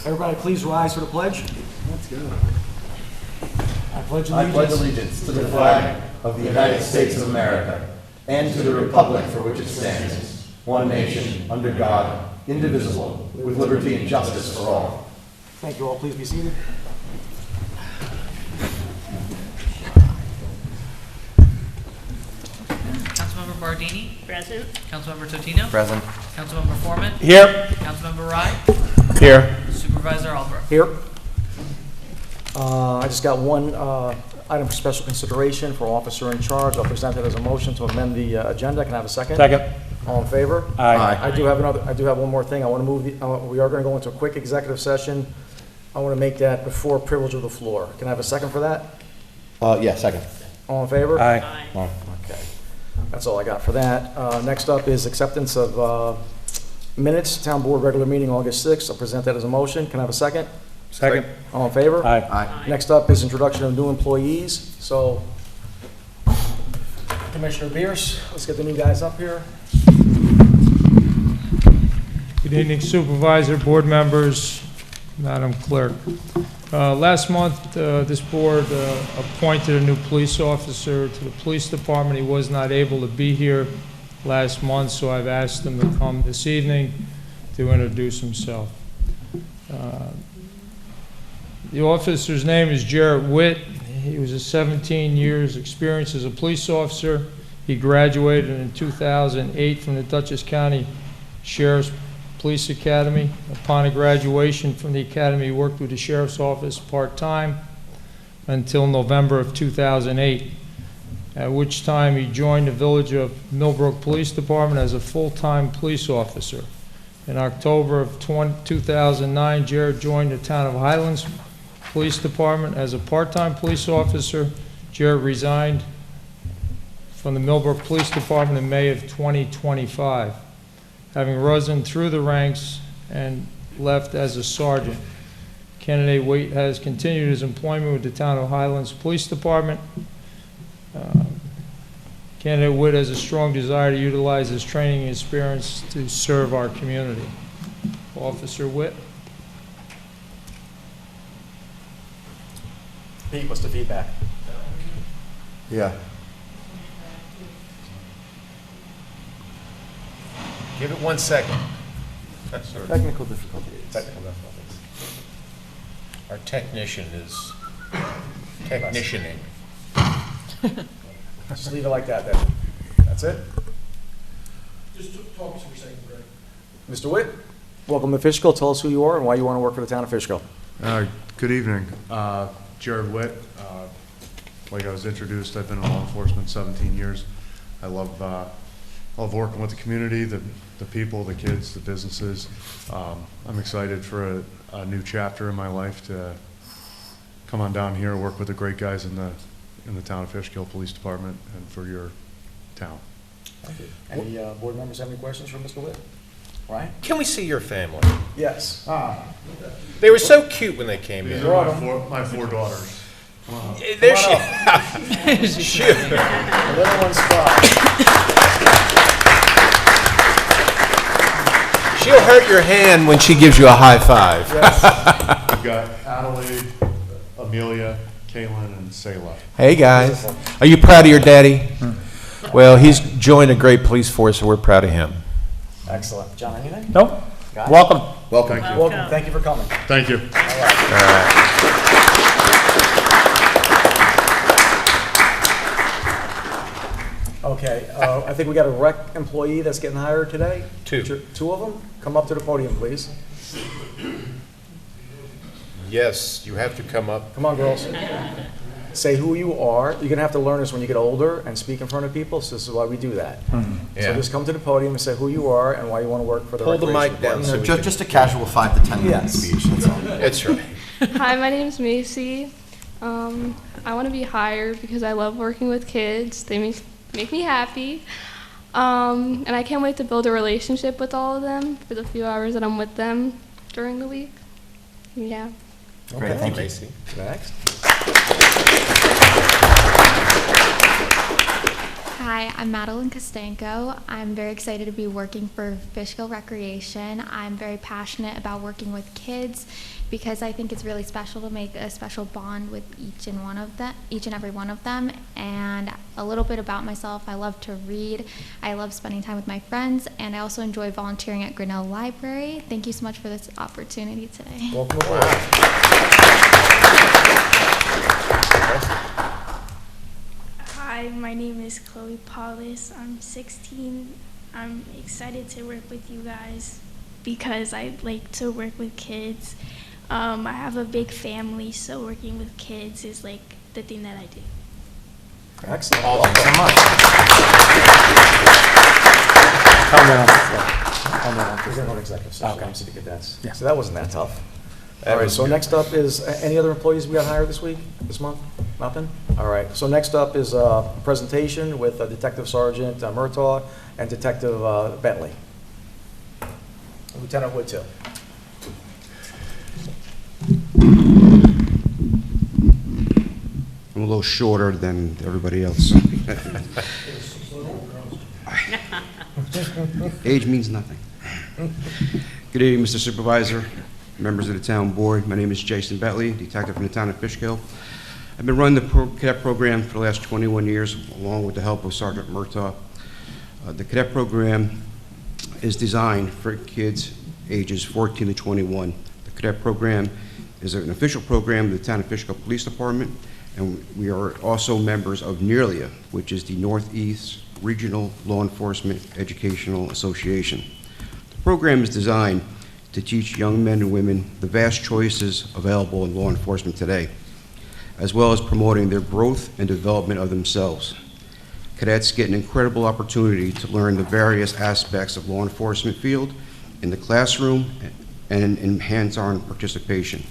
Everybody please rise for the pledge. Let's go. I pledge I pledge allegiance to the flag of the United States of America and to the republic for which it stands, one nation, under God, indivisible, with liberty and justice for all. Thank you all. Please be seated. Councilmember Bardini? Present. Councilmember Totino? Present. Councilmember Foreman? Here. Councilmember Rye? Here. Supervisor Albrecht? Here. I just got one item for special consideration for officer in charge. I'll present it as a motion to amend the agenda. Can I have a second? Second. All in favor? Aye. I do have one more thing. I want to move we are going to go into a quick executive session. I want to make that before privilege of the floor. Can I have a second for that? Yeah, second. All in favor? Aye. Okay. That's all I got for that. Next up is acceptance of minutes, town board regular meeting August 6th. I'll present that as a motion. Can I have a second? Second. All in favor? Aye. Aye. Next up is introduction of new employees. So, Commissioner Bierce, let's get the new guys up here. Good evening, Supervisor, board members, Madam Clerk. Last month, this board appointed a new police officer to the police department. He was not able to be here last month, so I've asked him to come this evening to introduce himself. The officer's name is Jarrett Witt. He was a 17 years experience as a police officer. He graduated in 2008 from the Dutchess County Sheriff's Police Academy. Upon a graduation from the academy, he worked with the sheriff's office part-time until November of 2008, at which time he joined the Village of Millbrook Police Department as a full-time police officer. In October of 2009, Jared joined the Town of Highlands Police Department as a part-time police officer. Jared resigned from the Millbrook Police Department in May of 2025, having risen through the ranks and left as a sergeant. Candidate Waite has continued his employment with the Town of Highlands Police Department. Candidate Witt has a strong desire to utilize his training and experience to serve our community. Officer Witt. Pete, what's the feedback? Yeah. Give it 1 second. Technical difficulties. Technical difficulties. Our technician is technicianing. Just leave it like that then. That's it? Just talk to me for a second, Greg. Mr. Witt, welcome to Fishkill. Tell us who you are and why you want to work for the town of Fishkill. Good evening. Jared Witt. Like I was introduced, I've been in law enforcement 17 years. I love working with the community, the people, the kids, the businesses. I'm excited for a new chapter in my life to come on down here, work with the great guys in the town of Fishkill Police Department and for your town. Thank you. Any board members have any questions for Mr. Witt? Ryan? Can we see your family? Yes. They were so cute when they came These in. are my four daughters. There she The little one's spot. She'll hurt your hand when she gives you a high five. We've got Adelaide, Amelia, Kaylin, and Selah. Hey, guys. Are you proud of your daddy? Well, he's joined a great police force, so we're proud of him. Excellent. John, anything? Nope. Guys? Welcome. Welcome. Welcome. Thank you for coming. Thank you. All right. Okay, I think we got a rec employee that's getting hired today. Two of them. Come up to the podium, please. Yes, you have to come up. Come on, girls. Say who you are. You're gonna have to learn this when you get older and speak in front of people, so this is why we do that. So Yeah. just come to the podium and say who you are and why you want to work for the Pull the recreation mic down. department. So we can- Just a casual 5 to 10 minute Yes. speech, that's all. That's right. Hi, my name's Macy. I want to be hired because I love working with kids. They make me happy. And I can't wait to build a relationship with all of them for the few hours that I'm with them during the week. Yeah. Great, thank you. Macy. Next. Hi, I'm Madeline Kostanko. I'm very excited to be working for Fishkill Recreation. I'm very passionate about working with kids because I think it's really special to make a special bond with each and every one of them. And a little bit about myself, I love to read, I love spending time with my friends, and I also enjoy volunteering at Grinnell Library. Thank you so much for this opportunity today. Welcome aboard. Hi, my name is Chloe Paulus. I'm 16. I'm excited to work with you guys because I like to work with kids. I have a big family, so working with kids is like the thing that I do. Excellent. Thanks so much. We're going to go to executive session. I'm City Cadets. Yeah. So that wasn't that tough. That All right, was so good. next up is, any other employees we got hired this month? Nothing? All right, so next up is a presentation with Detective Sergeant Murtaugh and Detective Bentley. Lieutenant Wood, too. I'm a little shorter than everybody else. Age means nothing. Good evening, Mr. Supervisor, members of the town board. My name is Jason Bentley, detective from the town of Fishkill. I've been running the cadet program for the last 21 years, along with the help of Sergeant Murtaugh. The cadet program is designed for kids ages 14 to 21. The cadet program is an official program of the town of Fishkill Police Department, and we are also members of NERLIA, which is the Northeast Regional Law Enforcement Educational Association. The program is designed to teach young men and women the vast choices available in law enforcement today, as well as promoting their growth and development of themselves. Cadets get an incredible opportunity to learn the various aspects of law enforcement field in the classroom and in hands-on participation.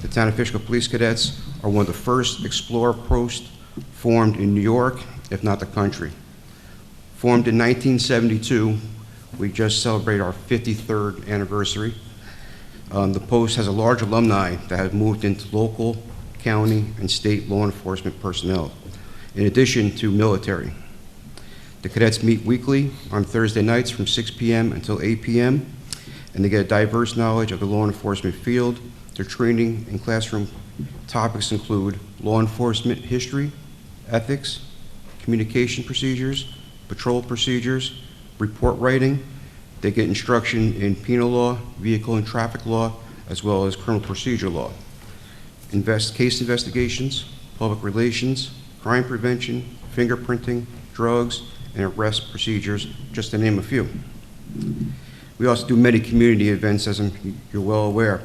The Town of Fishkill Police Cadets are one of the first Explorer Posts formed in New York, if not the country. Formed in 1972, we just celebrated our 53rd anniversary. The post has a large alumni that have moved into local, county, and state law enforcement personnel, in addition to military. The cadets meet weekly on Thursday nights from 6 p.m. until 8 p.m., and they get a diverse knowledge of the law enforcement field. Their training and classroom topics include law enforcement history, ethics, communication procedures, patrol procedures, report writing. They get instruction in penal law, vehicle and traffic law, as well as criminal procedure law. Case investigations, public relations, crime prevention, fingerprinting, drugs, and arrest procedures, just to name a few. We also do many community events, as you're well aware.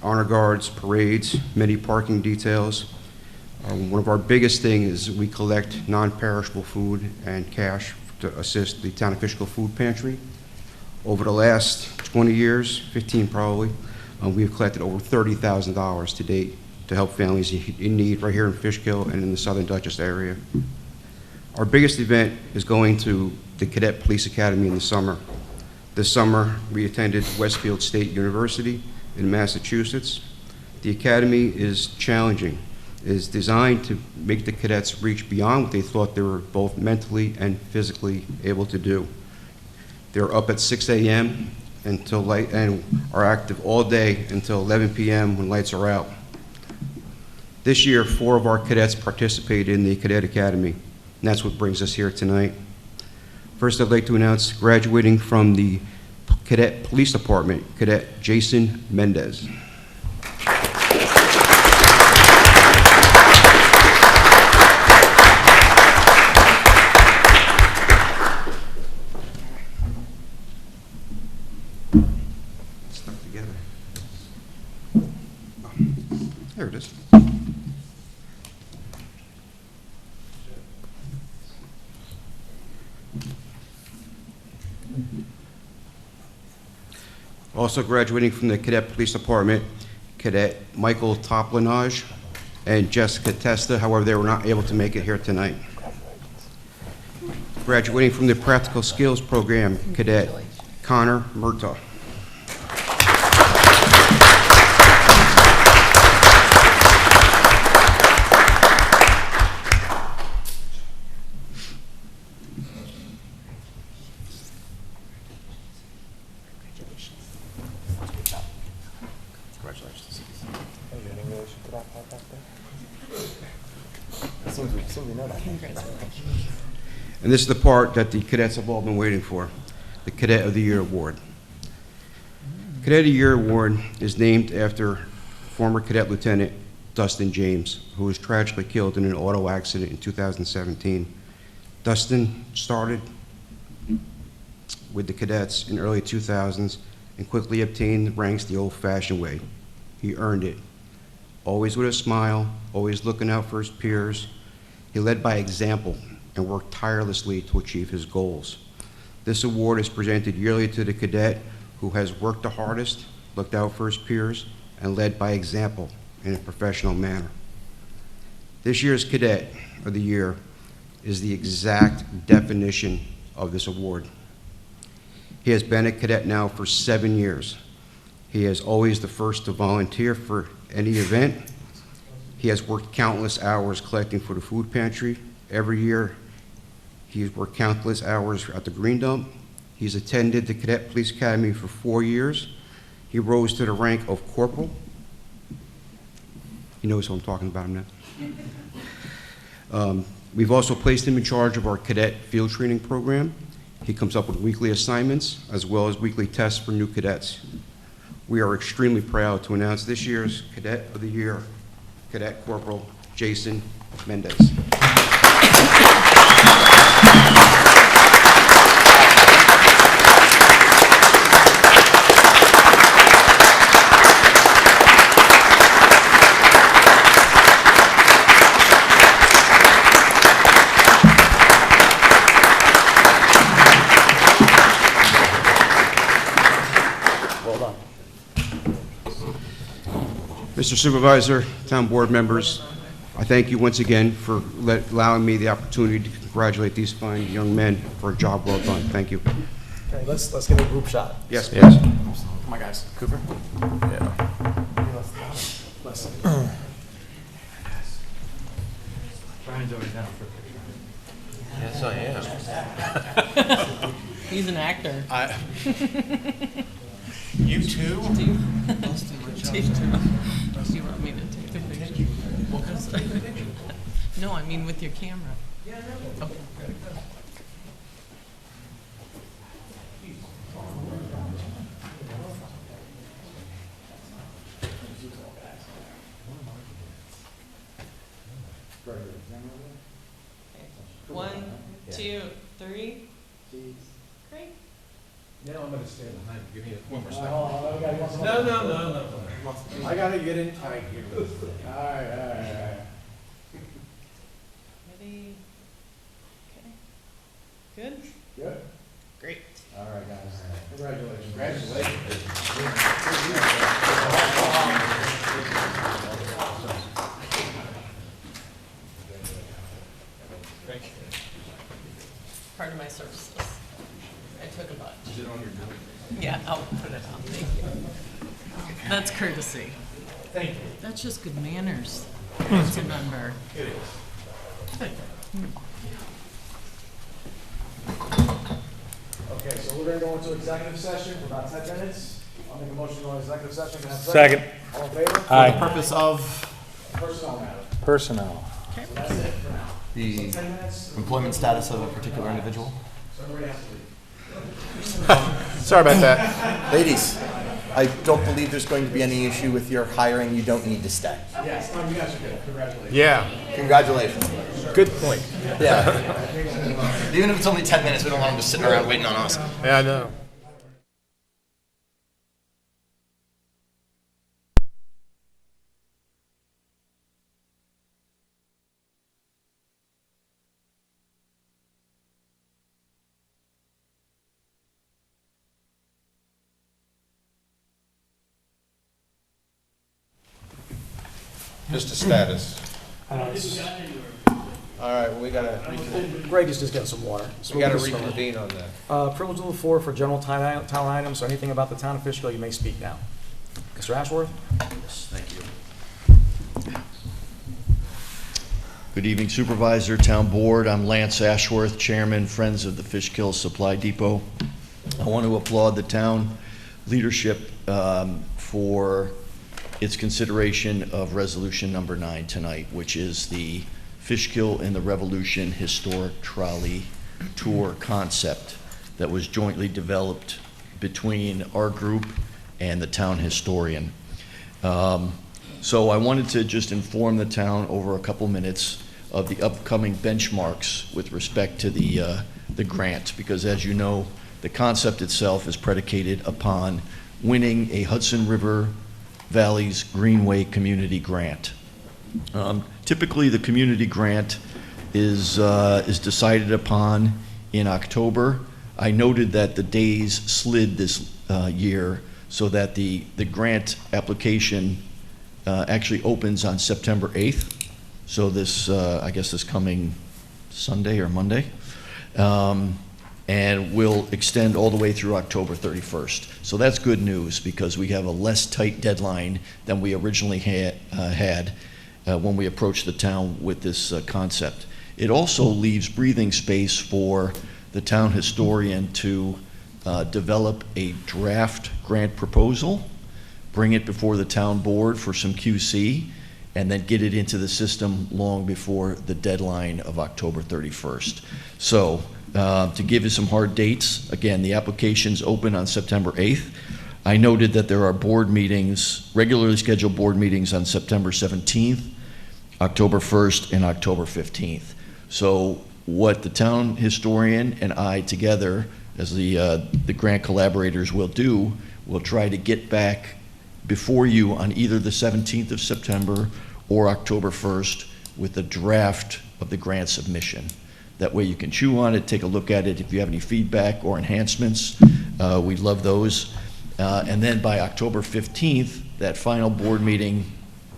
Honor guards, parades, many parking details. One of our biggest things is we collect non-perishable food and cash to assist the Town of Fishkill Food Pantry. Over the last 20 years, 15 probably, we've collected over $30,000 to date to help families in need right here in Fishkill and in the Southern Dutchess area. Our biggest event is going to the Cadet Police Academy in the summer. This summer, we attended Westfield State University in Massachusetts. The academy is challenging. It is designed to make the cadets reach beyond what they thought they were both mentally and physically able to do. They're up at 6 a.m. until light and are active all day until 11 p.m. when lights are out. This year, 4 of our cadets participated in the Cadet Academy, and that's what brings us here tonight. First, I'd like to announce graduating from the Cadet Police Department, Cadet Jason Mendez. Stuck together. Oh, there it is. Also graduating from the Cadet Police Department, Cadet Michael Toplinage and Jessica Testa. However, they were not able to make it here tonight. Graduating from the Practical Skills Program, Cadet Connor Murtaugh. And this is the part that the cadets have all been waiting for, the Cadet of the Year Award. Cadet of the Year Award is named after former Cadet Lieutenant Dustin James, who was tragically killed in an auto accident in 2017. Dustin started with the cadets in early 2000s and quickly obtained ranks the old-fashioned way. He earned it. Always with a smile, always looking out for his peers. He led by example and worked tirelessly to achieve his goals. This award is presented yearly to the cadet who has worked the hardest, looked out for his peers, and led by example in a professional manner. This year's Cadet of the Year is the exact definition of this award. He has been a cadet now for 7 years. He is always the first to volunteer for any event. He has worked countless hours collecting for the food pantry. Every year, he's worked countless hours at the green dump. He's attended the Cadet Police Academy for 4 years. He rose to the rank of corporal. He knows who I'm talking about him now. We've also placed him in charge of our cadet field training program. He comes up with weekly assignments as well as weekly tests for new cadets. We are extremely proud to announce this year's Cadet of the Year, Cadet Corporal Jason Mendez. Mr. Supervisor, town board members, I thank you once again for allowing me the opportunity to congratulate these fine young men for a job well done. Thank you. Okay, let's get a group shot. Yes, please. Yes. Come on, guys. Cooper? Yeah. Brian's already down for a picture. Yes, I am. He's an actor. You too? Do you want me to take the picture? No, I mean with your camera. Okay. One, two, three. Great. Now I'm going to stand behind you. Give me one more No. I gotta get in tight here. All right. Ready? Okay. Good? Good. Great. All right, guys. Congratulations. Part of my services. I took a bunch. Is it on your bill? Yeah, I'll put it on. Thank you. That's courtesy. Thank you. That's just good manners. Council member. It is. Okay, so we're gonna go into executive session for about 10 minutes. I'll make a motion to go into executive session. Can I have a Second. All in favor? Aye. Purpose of Personnel matter. Personnel. So that's it for now. the 10 minutes. employment status of a particular individual. So everybody has to leave. Sorry about that. Ladies, I don't believe there's going to be any issue with your hiring. You don't need to stay. Yes, no, you guys are good. Congratulations. Yeah, Congratulations. good point. Yeah. Even if it's only 10 minutes, we don't want them just sitting around waiting on us. Yeah, I know. Just a status. All right, well, we gotta reconvene. Greg is just getting some water. So We gotta we'll just- reconvene on that. Privilege of the floor for general town items, so anything about the town of Fishkill, you may speak now. Mr. Ashworth? Yes, thank you. Good evening, Supervisor, Town Board. I'm Lance Ashworth, Chairman, Friends of the Fishkill Supply Depot. I want to applaud the town leadership for its consideration of resolution number 9 tonight, which is the Fishkill and the Revolution Historic Trolley Tour concept that was jointly developed between our group and the town historian. So I wanted to just inform the town over a couple minutes of the upcoming benchmarks with respect to the grant, because as you know, the concept itself is predicated upon winning a Hudson River Valley's Greenway Community Grant. Typically, the community grant is decided upon in October. I noted that the days slid this year so that the grant application actually opens on September 8th. So this, I guess this coming Sunday or Monday, and will extend all the way through October 31st. So that's good news because we have a less tight deadline than we originally had when we approached the town with this concept. It also leaves breathing space for the town historian to develop a draft grant proposal, bring it before the town board for some QC, and then get it into the system long before the deadline of October 31st. So to give you some hard dates, again, the application's open on September 8th. I noted that there are board meetings, regularly scheduled board meetings on September 17th, October 1st, and October 15th. So what the town historian and I together, as the grant collaborators will do, we'll try to get back before you on either the 17th of September or October 1st with a draft of the grant submission. That way you can chew on it, take a look at it. If you have any feedback or enhancements, we'd love those. And then by October 15th, that final board meeting,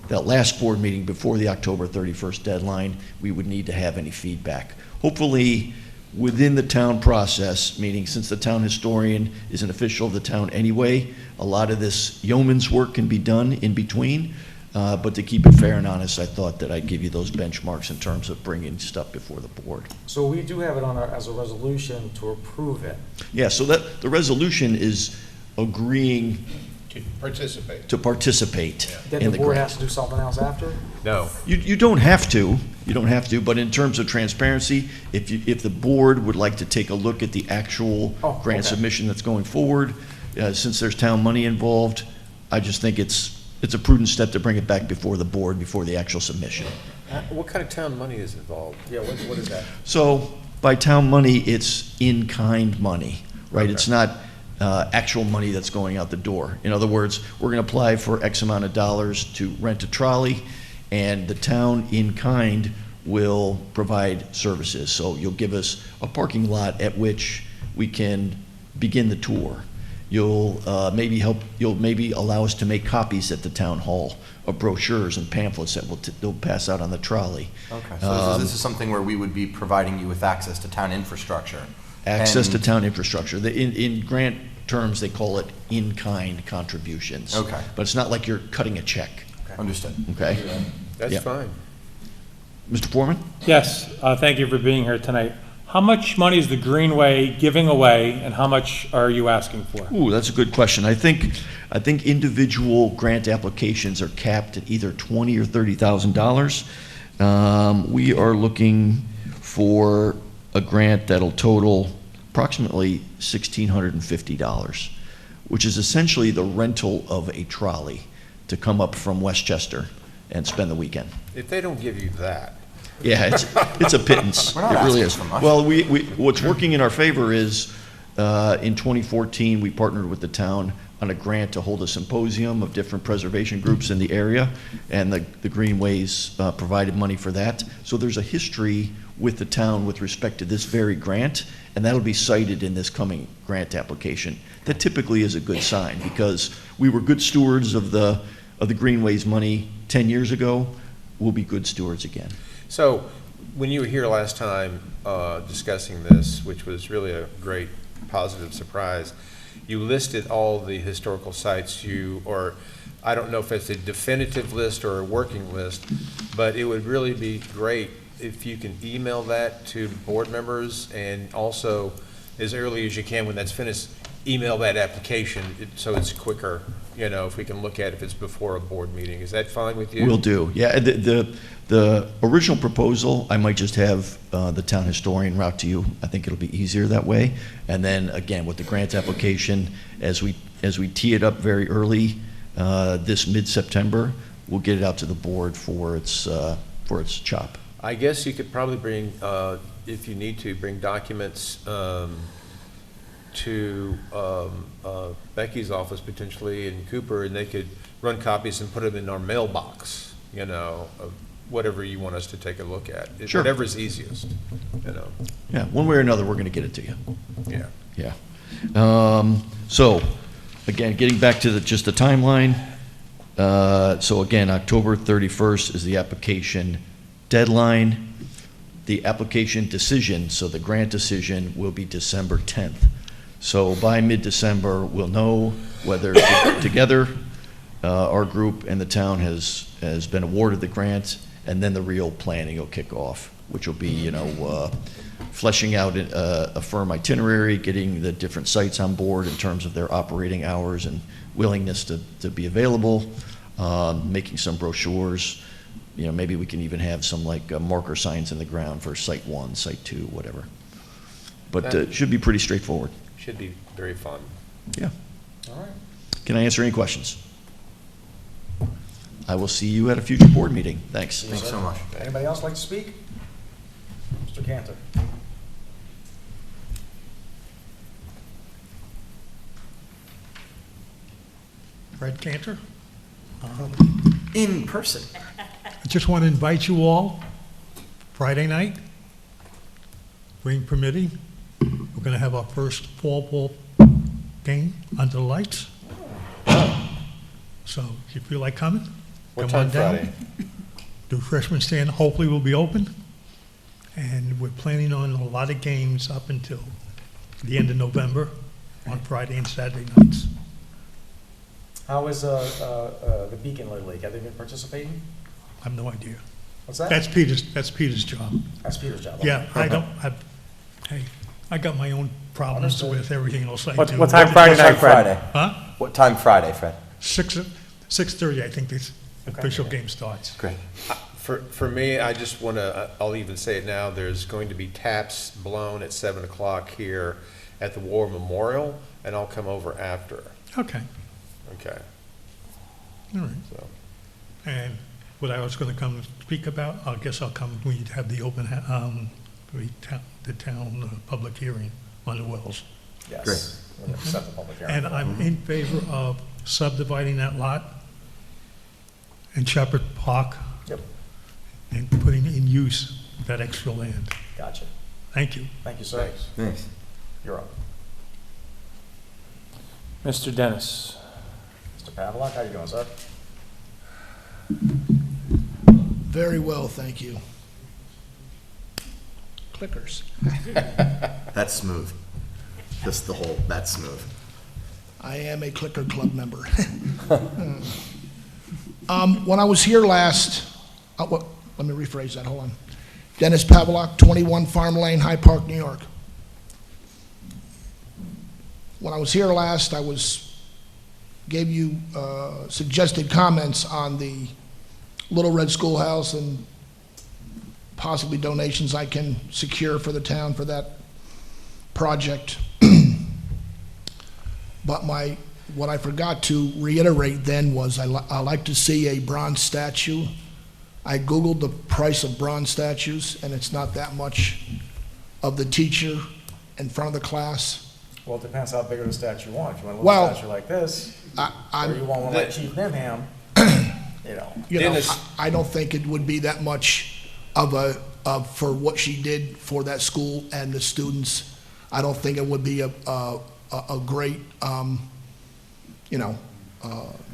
that last board meeting before the October 31st deadline, we would need to have any feedback. Hopefully within the town process, meaning since the town historian is an official of the town anyway, a lot of this yeoman's work can be done in between. But to keep it fair and honest, I thought that I'd give you those benchmarks in terms of bringing stuff before the board. So we do have it on as a resolution to approve it. Yeah, so that the resolution is agreeing To participate. to participate Then in the the board grant. has to do something else after? No. You don't have to. You don't have to, but in terms of transparency, if the board would like to take a look at the actual grant okay. submission that's going forward, since there's town money involved, I just think it's a prudent step to bring it back before the board, before the actual submission. What kind of town money is involved? Yeah, what is that? So by town money, it's in-kind money, right? It's not actual money that's going out the door. In other words, we're going to apply for X amount of dollars to rent a trolley, and the town in kind will provide services. So you'll give us a parking lot at which we can begin the tour. You'll maybe allow us to make copies at the town hall of brochures and pamphlets that they'll pass out on the trolley. Okay, so this is something where we would be providing you with access to town infrastructure. Access to town infrastructure. In grant terms, they call it in-kind contributions. Okay. But it's not like you're cutting a check. Understood. Okay? That's Yeah. fine. Mr. Foreman? Yes, thank you for being here tonight. How much money is the Greenway giving away, and how much are you asking for? Ooh, that's a good question. I think individual grant applications are capped at either $20,000 or $30,000. We are looking for a grant that'll total approximately $1,650, which is essentially the rental of a trolley to come up from Westchester and spend the weekend. If they don't give you that, Yeah, it's a pittance. We're not It really asking is. for much. Well, what's working in our favor is, in 2014, we partnered with the town on a grant to hold a symposium of different preservation groups in the area, and the Greenways provided money for that. So there's a history with the town with respect to this very grant, and that'll be cited in this coming grant application. That typically is a good sign, because we were good stewards of the Greenways money 10 years ago. We'll be good stewards again. so when you were here last time discussing this, which was really a great positive surprise, you listed all the historical sites or I don't know if it's a definitive list or a working list, but it would really be great if you can email that to board members, and also as early as you can when that's finished, email that application so it's quicker you know, if we can look at if it's before a board meeting. Is that fine with you? Will do. Yeah, the original proposal, I might just have the town historian route to you. I think it'll be easier that way. And then, again, with the grant application, as we tee it up very early, this mid-September, we'll get it out to the board for its chop. I guess you could probably bring, if you need to, bring documents to Becky's office potentially in Cooper, and they could run copies and put them in our mailbox, you know, of whatever you want us to take a look at. Sure. Whatever's easiest, you know. Yeah, one way or another, we're going to get it to you. Yeah. Yeah. So, again, getting back to just the timeline. So again, October 31st is the application deadline. The application decision, so the grant decision, will be December 10th. So by mid-December, we'll know whether together our group and the town has been awarded the grant, and then the real planning will kick off, which will be, you know, fleshing out a firm itinerary, getting the different sites on board in terms of their operating hours and willingness to be available, making some brochures. You know, maybe we can even have some like marker signs in the ground for site 1, site 2, whatever. But it should be pretty straightforward. Should be very fun. Yeah. All right. Can I answer any questions? I will see you at a future board meeting. Thanks. Thanks so much. Anybody else like to speak? Mr. Cantor. Fred Cantor. In person. I just want to invite you all, Friday night, rain permitting, we're going to have our first fall ball game under the lights. So if you feel like coming, What come on time down. Friday? The freshman stand hopefully will be open, and we're planning on a lot of games up until the end of November on Friday and Saturday nights. How is the Beacon Little League? Have they been participating? I have no idea. What's that? That's Peter's job. That's Peter's job. Yeah, hey, I got my own problems Understood. with everything else I What do. time Friday night, Fred? Huh? What time Friday, Fred? 6:30, I think this official game starts. Great. For me, I just want to, I'll even say it now, there's going to be taps blown at 7 o'clock here at the War Memorial, and I'll come over after. Okay, Okay. all right. So, And what I was going to come speak about, I guess I'll come when you have the open, the town public hearing on the wells. Yes. Great. We're gonna set the public hearing. And I'm in favor of subdividing that lot in Shepherd Park Yep. and putting in use that extra land. Gotcha. Thank you. Thank you, sir. Thanks. You're up. Mr. Dennis. Mr. Pavlock, how you doing, sir? Very well, thank you. Clickers. That's smooth. Just the whole, that's smooth. I am a Clicker Club member. When I was here last, let me rephrase that, hold on. Dennis Pavlock, 21 Farm Lane, Hyde Park, New York. When I was here last, gave you suggested comments on the Little Red Schoolhouse and possibly donations I can secure for the town for that project. But what I forgot to reiterate then was I like to see a bronze statue. I Googled the price of bronze statues, and it's not that much of the teacher in front of the class. Well, it depends how big of a statue you want. If you want a Well, little statue like this, or you want one like Chief Nimham, you know. You know, Dennis- I don't think it would be that much for what she did for that school and the students. I don't think it would be a great,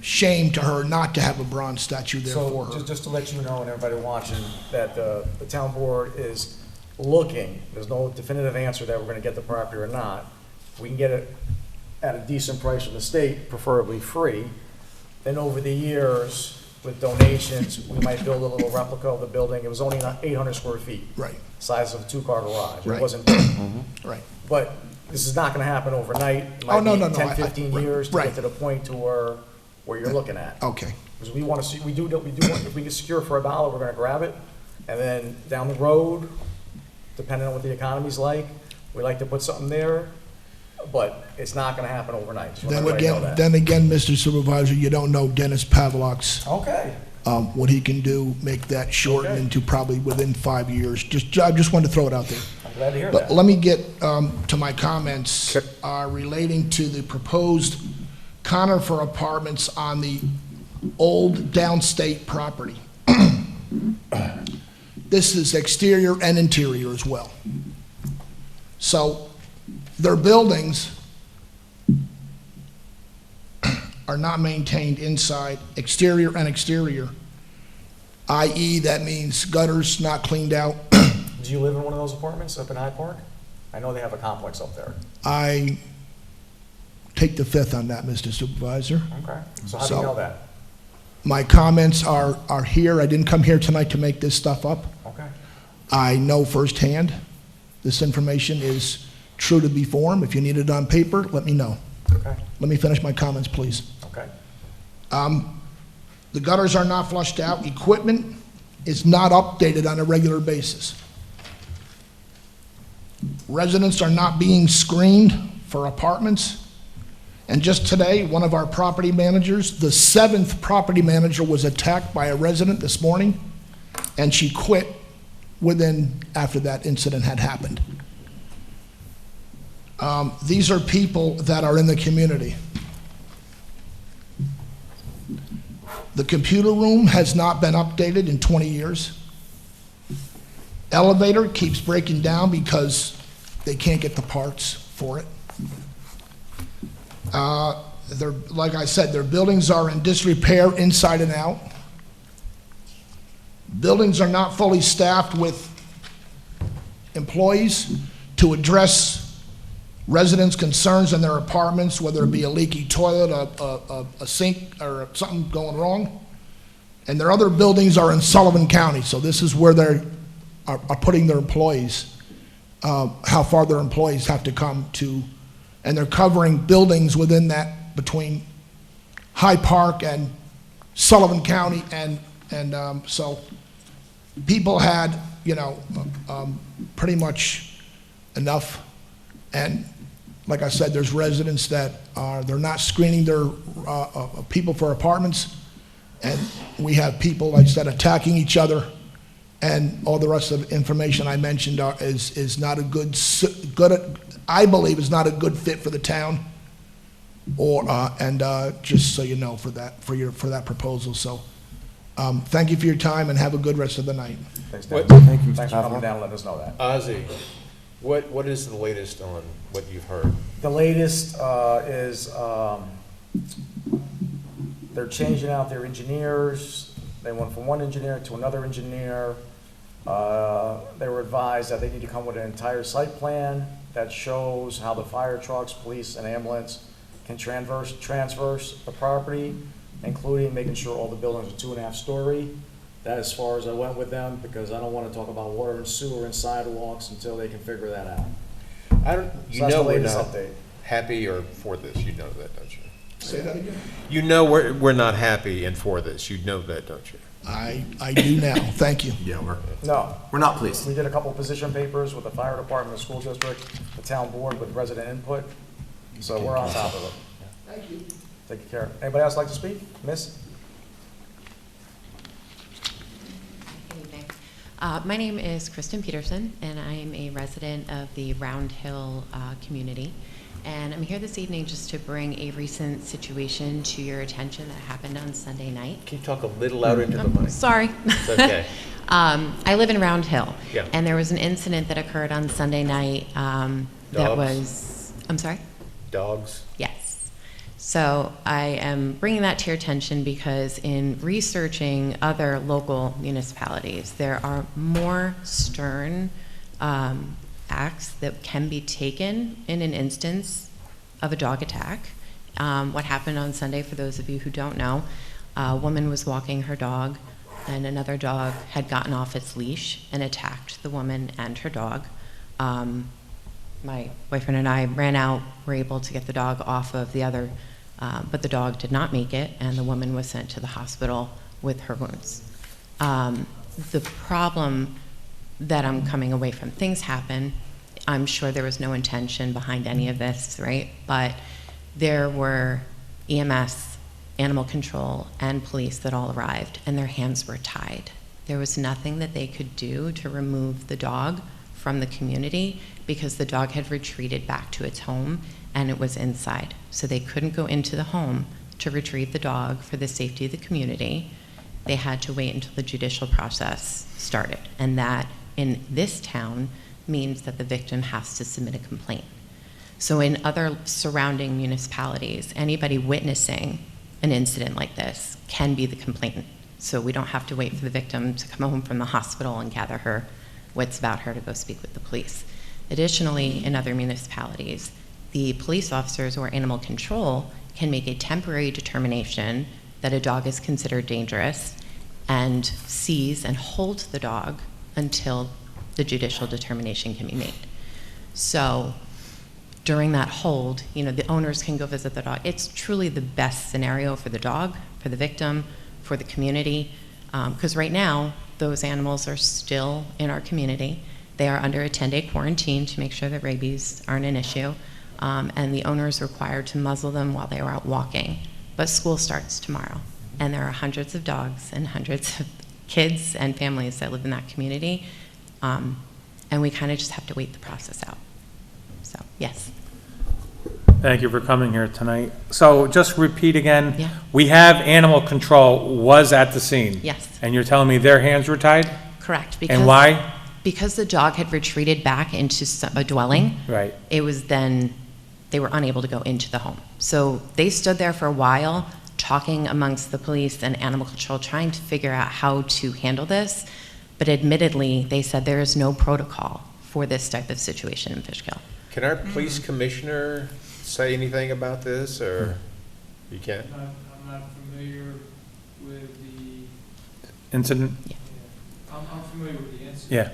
shame to her not to have a bronze statue there for her. So, just to let you know and everybody watching, that the town board is looking, there's no definitive answer that we're gonna get the property or not. We can get it at a decent price from the state, preferably free. Then over the years, with donations, we might build a little replica of the building. It was only 800 square feet. Right. Size of a 2-car garage. It Right. wasn't big. Right. But this is not gonna happen overnight. It Oh, might no, be no, no. 10, 15 years to right. get to the point to where where you're looking at. Okay. Because we want to see, we do want, if we can secure for $1, we're gonna grab it. And then down the road, depending on what the economy's like, we like to put something there, but it's not gonna happen overnight. Just want everybody to know that. Then again, Mr. Supervisor, you don't know Dennis Pavlak's, Okay, what he can do, make that shorten Okay. into probably within 5 years. I just wanted to throw it out there. I'm glad to hear But that. let me get to my comments relating to the proposed conifer apartments on the old downstate property. This is exterior and interior as well. So their buildings are not maintained inside, exterior and exterior, i.e. that means gutters not cleaned out. Do you live in one of those apartments up in Hyde Park? I know they have a complex up there. I take the fifth on that, Mr. Supervisor. Okay, so how do you know that? My comments are here. I didn't come here tonight to make this stuff up. Okay. I know firsthand this information is true to be form. If you need it on paper, let me know. Okay. Let me finish my comments, please. Okay. The gutters are not flushed out. Equipment is not updated on a regular basis. Residents are not being screened for apartments. And just today, one of our property managers, the 7th property manager, was attacked by a resident this morning, and she quit after that incident had happened. These are people that are in the community. The computer room has not been updated in 20 years. Elevator keeps breaking down because they can't get the parts for it. Like I said, their buildings are in disrepair inside and out. Buildings are not fully staffed with employees to address residents' concerns in their apartments, whether it be a leaky toilet, a sink, or something going wrong. And their other buildings are in Sullivan County, so this is where they are putting their employees, how far their employees have to come to, and they're covering buildings within that, between Hyde Park and Sullivan County, and so people had, pretty much enough. And like I said, there's residents that they're not screening their people for apartments, and we have people, like I said, attacking each other, and all the rest of the information I mentioned is not a good, I believe is not a good fit for the town, just so you know, for that proposal. So thank you for your time, and have a good rest of the night. Thanks, What- Dan. Thank you, Mr. Thanks for coming Pavlak. down and letting us know that. Ozzy, what is the latest on what you've heard? The latest is they're changing out their engineers. They went from one engineer to another engineer. They were advised that they need to come with an entire site plan that shows how the fire trucks, police, and ambulance can transverse the property, including making sure all the buildings are 2.5 story. That as far as I went with them, because I don't want to talk about water and sewer and sidewalks until they can figure that out. You that's know the we're latest not update. happy or for this, you know that, don't you? Say that again? You know we're not happy and for this, you know that, don't you? I do now. Thank you. Yeah, No, we're not pleased. we did a couple position papers with the fire department, the school district, the town board with resident input, so we're on top of it. Thank you. Take care. Anybody else like to speak? Miss? Good evening. My name is Kristen Peterson, and I am a resident of the Round Hill community. And I'm here this evening just to bring a recent situation to your attention that happened on Sunday night. Can you talk a little louder into the mic? Sorry. It's okay. I live in Round Hill. Yeah. And there was an incident that occurred on Sunday night that Dogs? was, I'm sorry? Dogs? Yes. So I am bringing that to your attention because in researching other local municipalities, there are more stern acts that can be taken in an instance of a dog attack. What happened on Sunday, for those of you who don't know, a woman was walking her dog and another dog had gotten off its leash and attacked the woman and her dog. My boyfriend and I ran out, were able to get the dog off of the other But the dog did not make it, and the woman was sent to the hospital with her wounds. The problem that I'm coming away from, things happen. I'm sure there was no intention behind any of this, right? But there were EMS, animal control, and police that all arrived, and their hands were tied. There was nothing that they could do to remove the dog from the community because the dog had retreated back to its home and it was inside. So they couldn't go into the home to retrieve the dog for the safety of the community. They had to wait until the judicial process started. And that, in this town, means that the victim has to submit a complaint. So in other surrounding municipalities, anybody witnessing an incident like this can be the complainant. So we don't have to wait for the victim to come home from the hospital and gather her wits about her to go speak with the police. Additionally, in other municipalities, the police officers or animal control can make a temporary determination that a dog is considered dangerous and seize and hold the dog until the judicial determination can be made. So during that hold, the owners can go visit the dog. It's truly the best scenario for the dog, for the victim, for the community, because right now, those animals are still in our community. They are under a 10-day quarantine to make sure that rabies aren't an issue, and the owner is required to muzzle them while they are out walking. But school starts tomorrow, and there are hundreds of dogs and hundreds of kids and families that live in that community, and we kind of just have to wait the process out. So, yes. Thank you for coming here tonight. So just repeat again. Yeah. We have animal control was at the scene. Yes. And you're telling me their hands were tied? Correct. And why? Because the dog had retreated back into a dwelling. Right. It was then, they were unable to go into the home. So they stood there for a while talking amongst the police and animal control, trying to figure out how to handle this. But admittedly, they said there is no protocol for this type of situation in Fishkill. Can our police commissioner say anything about this, or you can't? I'm not familiar with the Incident? Yeah. I'm familiar with the incident. Yeah.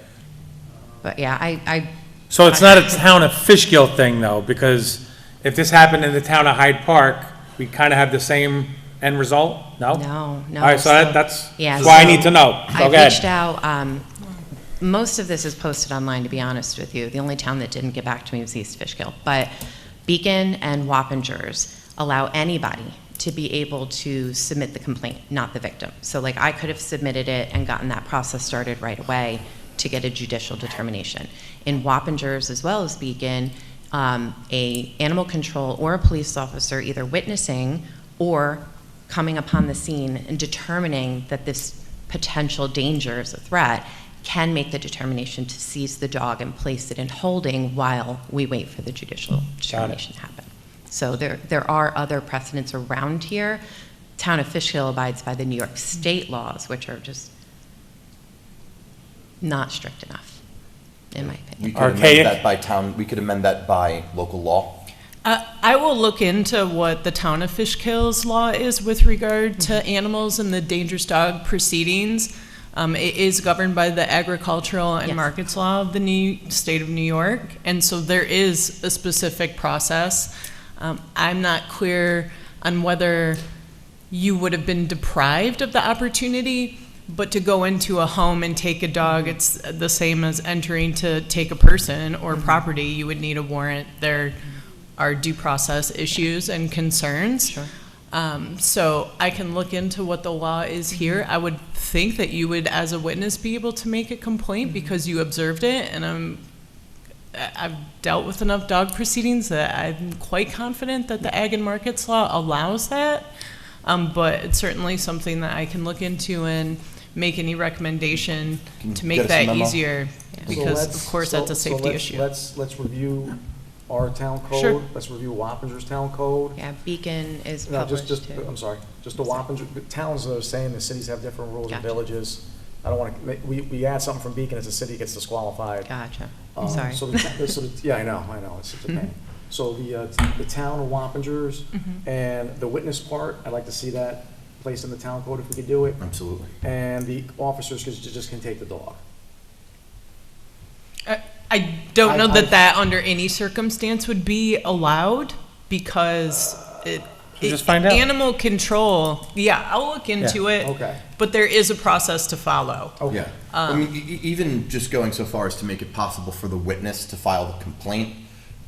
But yeah, So it's not a town of Fishkill thing, though, because if this happened in the town of Hyde Park, we kind of have the same end result? No? No. All right, so that's yeah, why I so need to know. So I go ahead. reached out. Most of this is posted online, to be honest with you. The only town that didn't get back to me was East Fishkill. But Beacon and Wappingers allow anybody to be able to submit the complaint, not the victim. So like I could have submitted it and gotten that process started right away to get a judicial determination. In Wappingers as well as Beacon, a animal control or a police officer either witnessing or coming upon the scene and determining that this potential danger is a threat can make the determination to seize the dog and place it in holding while we wait for the judicial determination to happen. So there are other precedents around here. Town of Fishkill abides by the New York State laws, which are just not strict enough, in my opinion. We could amend that by town, we could amend that by local law. I will look into what the town of Fishkill's law is with regard to animals and the dangerous dog proceedings. It is governed by the agricultural and markets law of the state of New York, and so there is a specific process. I'm not clear on whether you would have been deprived of the opportunity, but to go into a home and take a dog, it's the same as entering to take a person or property. You would need a warrant. There are due process issues and concerns. Sure. So I can look into what the law is here. I would think that you would, as a witness, be able to make a complaint because you observed it, and I've dealt with enough dog proceedings that I'm quite confident that the Ag and Markets law allows that. But it's certainly something that I can look into and make any recommendation to make that easier, because of course that's a safety issue. Let's review our town code. Sure. Let's review Wappinger's town code. Yeah, Beacon is No, published just, too. I'm sorry, just the Wappinger, the towns are saying the cities have different rules and Gotcha. villages. I don't want to, we add something from Beacon as a city gets disqualified. Gotcha. I'm sorry. Yeah, I know, it's such a pain. So the town of Wappingers and the witness part, I'd like to see that placed in the town code if we could do it. Absolutely. And the officers just can take the dog. I don't know that under any circumstance would be allowed, because Just find out. Animal control, yeah, I'll look into it. Okay. But there is a process to follow. Yeah. I mean, even just going so far as to make it possible for the witness to file the complaint,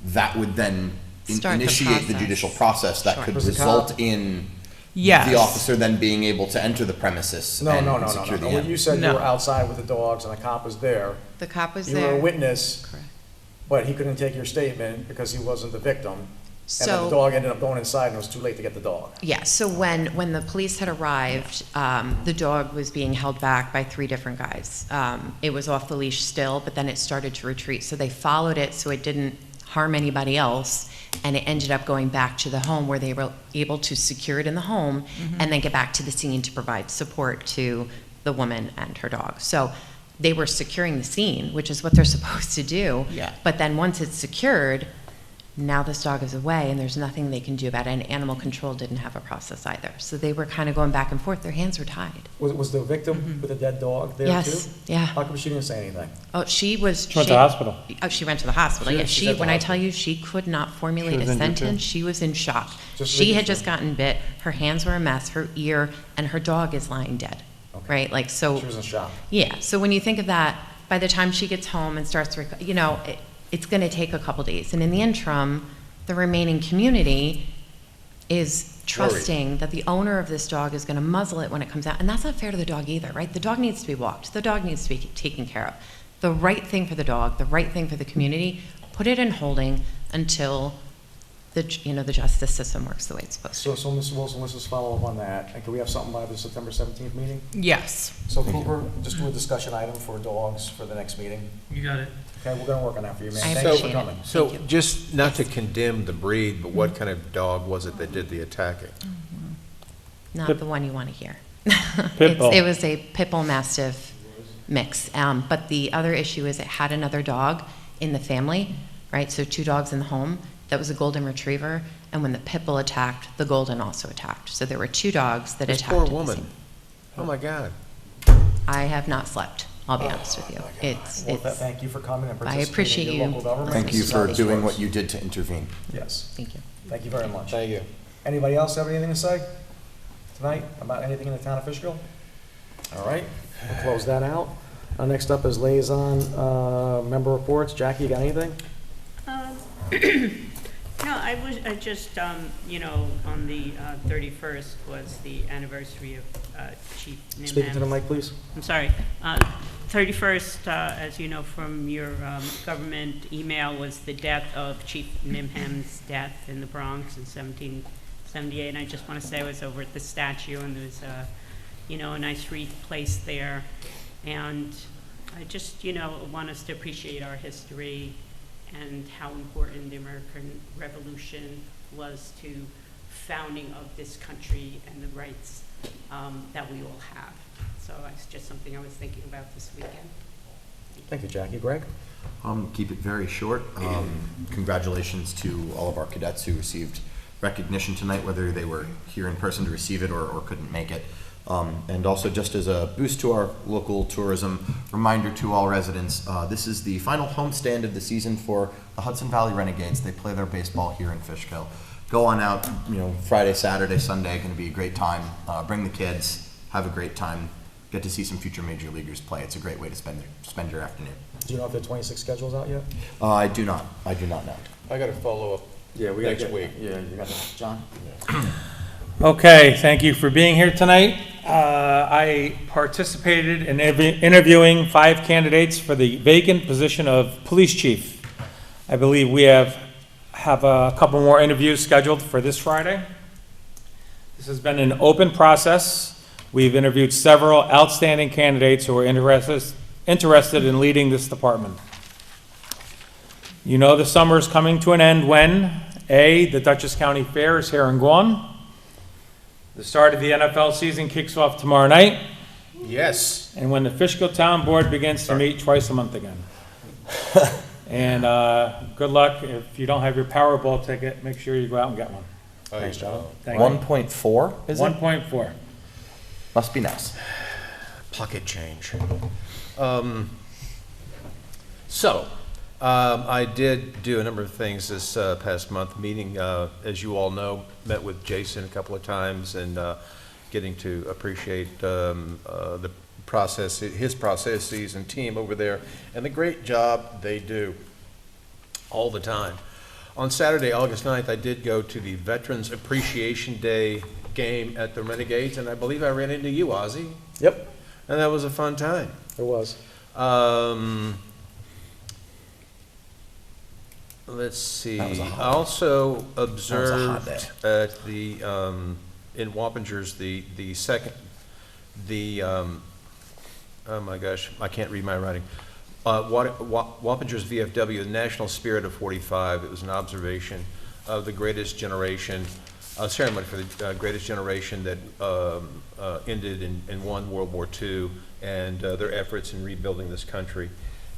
that would then Start the initiate the process. judicial process that Sure. could Was the result cop- in Yes. the officer then being able to enter the premises No, and no, no, no, secure no. the When animal. you said you No. were outside with the dogs and the cop was there, The cop was you were a there. witness, Correct. but he couldn't take your statement because he wasn't the victim. And then the So, dog ended up going inside and it was too late to get the dog. yeah, so when the police had arrived, the dog was being held back by 3 different guys. It was off the leash still, but then it started to retreat. So they followed it so it didn't harm anybody else, and it ended up going back to the home where they were able to secure it in the home and then get back to the scene to provide support to the woman and her dog. So they were securing the scene, which is what they're supposed to do. Yeah. But then once it's secured, now this dog is away and there's nothing they can do about it, and animal control didn't have a process either. So they were kind of going back and forth. Their hands were tied. Was the victim with a dead dog there too? Yes, yeah. How come she didn't say anything? Oh, she was. She went to the hospital. Oh, she went to the hospital. Yeah, She's at the when I hospital. tell you, she could not formulate She was a injured, too. sentence. She was in shock. Just She making had sure. just gotten bit. Her hands were a mess. Her ear and her dog is lying dead. Okay. Right, like so. She was in shock. Yeah. So when you think of that, by the time she gets home and starts, it's going to take a couple days. And in the interim, the remaining community is trusting that the owner of this dog is going to muzzle it when it comes out. And that's not fair to the dog either, right? The dog needs to be walked. The dog needs to be taken care of. The right thing for the dog, the right thing for the community, put it in holding until the justice system works the way it's supposed to. So Mr. Wilson, let's just follow up on that. And can we have something by the September 17th meeting? Yes. So Cooper, just do a discussion item for dogs for the next meeting. You got it. Okay, we're gonna work on that for you, man. I Thank you appreciate for it. coming. So Thank you. just not to condemn the breed, but what kind of dog was it that did the attacking? Not the one you want to hear. Pit bull. It was a pit bull mastiff mix. But the other issue is it had another dog in the family, right? So 2 dogs in the home. That was a golden retriever. And when the pit bull attacked, the golden also attacked. So there were 2 dogs that This attacked. poor at the woman. same- Oh, my God. I have not slept, I'll be honest with you. Well, thank you for coming and I participating appreciate in you. your local government. Thank you This is how for this doing works. what you did to intervene. Yes. Thank you. Thank you very much. Thank you. Anybody else have anything to say tonight about anything in the town of Fishkill? All right, we'll close that out. Next up is liaison member reports. Jackie, you got anything? No, I just, on the 31st was the anniversary of Chief Nimham's. Speaking to the mic, please. I'm sorry. 31st, as you know from your government email, was the death of Chief Nimham's death in the Bronx in 1778. And I just want to say I was over at the statue, and there's a nice wreath placed there. And I just, want us to appreciate our history and how important the American Revolution was to founding of this country and the rights that we all have. So it's just something I was thinking about this weekend. Thank you, Jackie. Greg? Keep it very short. Congratulations to all of our cadets who received recognition tonight, whether they were here in person to receive it or couldn't make it. And also, just as a boost to our local tourism, reminder to all residents, this is the final homestand of the season for the Hudson Valley Renegades. They play their baseball here in Fishkill. Go on out, Friday, Saturday, Sunday, going to be a great time. Bring the kids, have a great time, get to see some future major leaguers play. It's a great way to spend your afternoon. Do you know if the 26 schedule's out yet? I do not know. I got to follow up next week. Yeah, you got that. John? Okay, thank you for being here tonight. I participated in interviewing 5 candidates for the vacant position of police chief. I believe we have a couple more interviews scheduled for this Friday. This has been an open process. We've interviewed several outstanding candidates who are interested in leading this department. You know the summer is coming to an end when the Dutchess County Fair is here and gone. The start of the NFL season kicks off tomorrow night. Yes. And when the Fishkill Town Board begins to meet twice a month again. And good luck. If you don't have your Powerball ticket, make sure you go out and get one. Thanks, John. Thank you. 1.4, is it? 1.4. Must be nice. Pocket change. So, I did do a number of things this past month, meeting, as you all know, met with Jason a couple of times and getting to appreciate the process, his processes and team over there, and the great job they do all the time. On Saturday, August 9th, I did go to the Veterans Appreciation Day game at the Renegades, and I believe I ran into you, Ozzy. Yep. And that was a fun time. It was. Let's see. That was a hot I also observed day. at the in Wappingers the second oh my gosh, I can't read my writing. Wappingers VFW, the National Spirit of 45. It was an observation of the greatest generation, a ceremony for the greatest generation that ended and won World War II, and their efforts in rebuilding this country.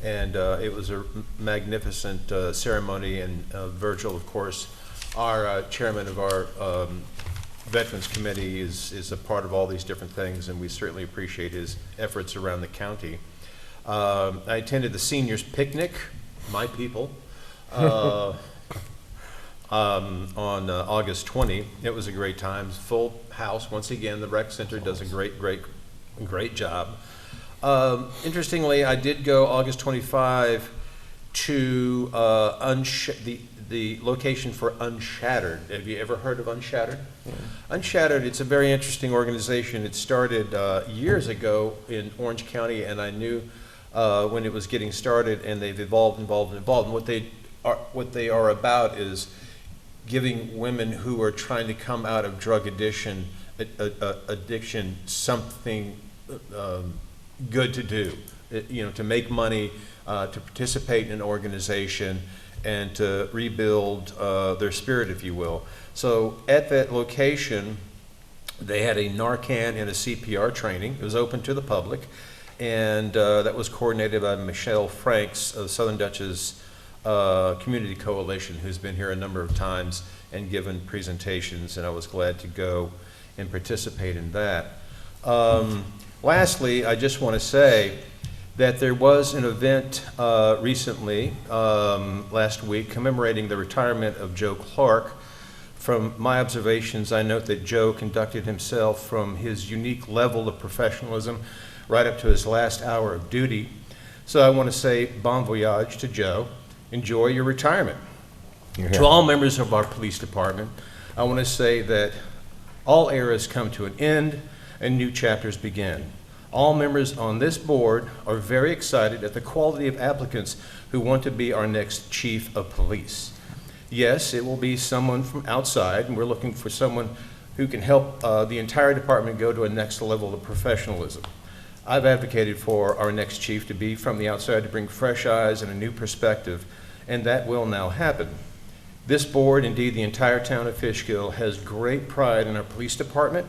And it was a magnificent ceremony, and Virgil, of course, our chairman of our Veterans Committee, is a part of all these different things, and we certainly appreciate his efforts around the county. I attended the seniors picnic, my people, on August 20. It was a great time, full house. Once again, the rec center does a great job. Interestingly, I did go August 25 to the location for Unshattered. Have you ever heard of Unshattered? Yeah. Unshattered, it's a very interesting organization. It started years ago in Orange County, and I knew when it was getting started, and they've evolved. And what they are about is giving women who are trying to come out of drug addiction something good to do, to make money, to participate in an organization, and to rebuild their spirit, if you will. So at that location, they had a Narcan and a CPR training. It was open to the public, and that was coordinated by Michelle Franks of Southern Dutchess Community Coalition, who's been here a number of times and given presentations, and I was glad to go and participate in that. Lastly, I just want to say that there was an event recently, last week, commemorating the retirement of Joe Clark. From my observations, I note that Joe conducted himself from his unique level of professionalism right up to his last hour of duty. So I want to say bon voyage to Joe. Enjoy your retirement. To all members of our police department, I want to say that all eras come to an end and new chapters begin. All members on this board are very excited at the quality of applicants who want to be our next chief of police. Yes, it will be someone from outside, and we're looking for someone who can help the entire department go to a next level of professionalism. I've advocated for our next chief to be from the outside, to bring fresh eyes and a new perspective, and that will now happen. This board, indeed the entire town of Fishkill, has great pride in our police department.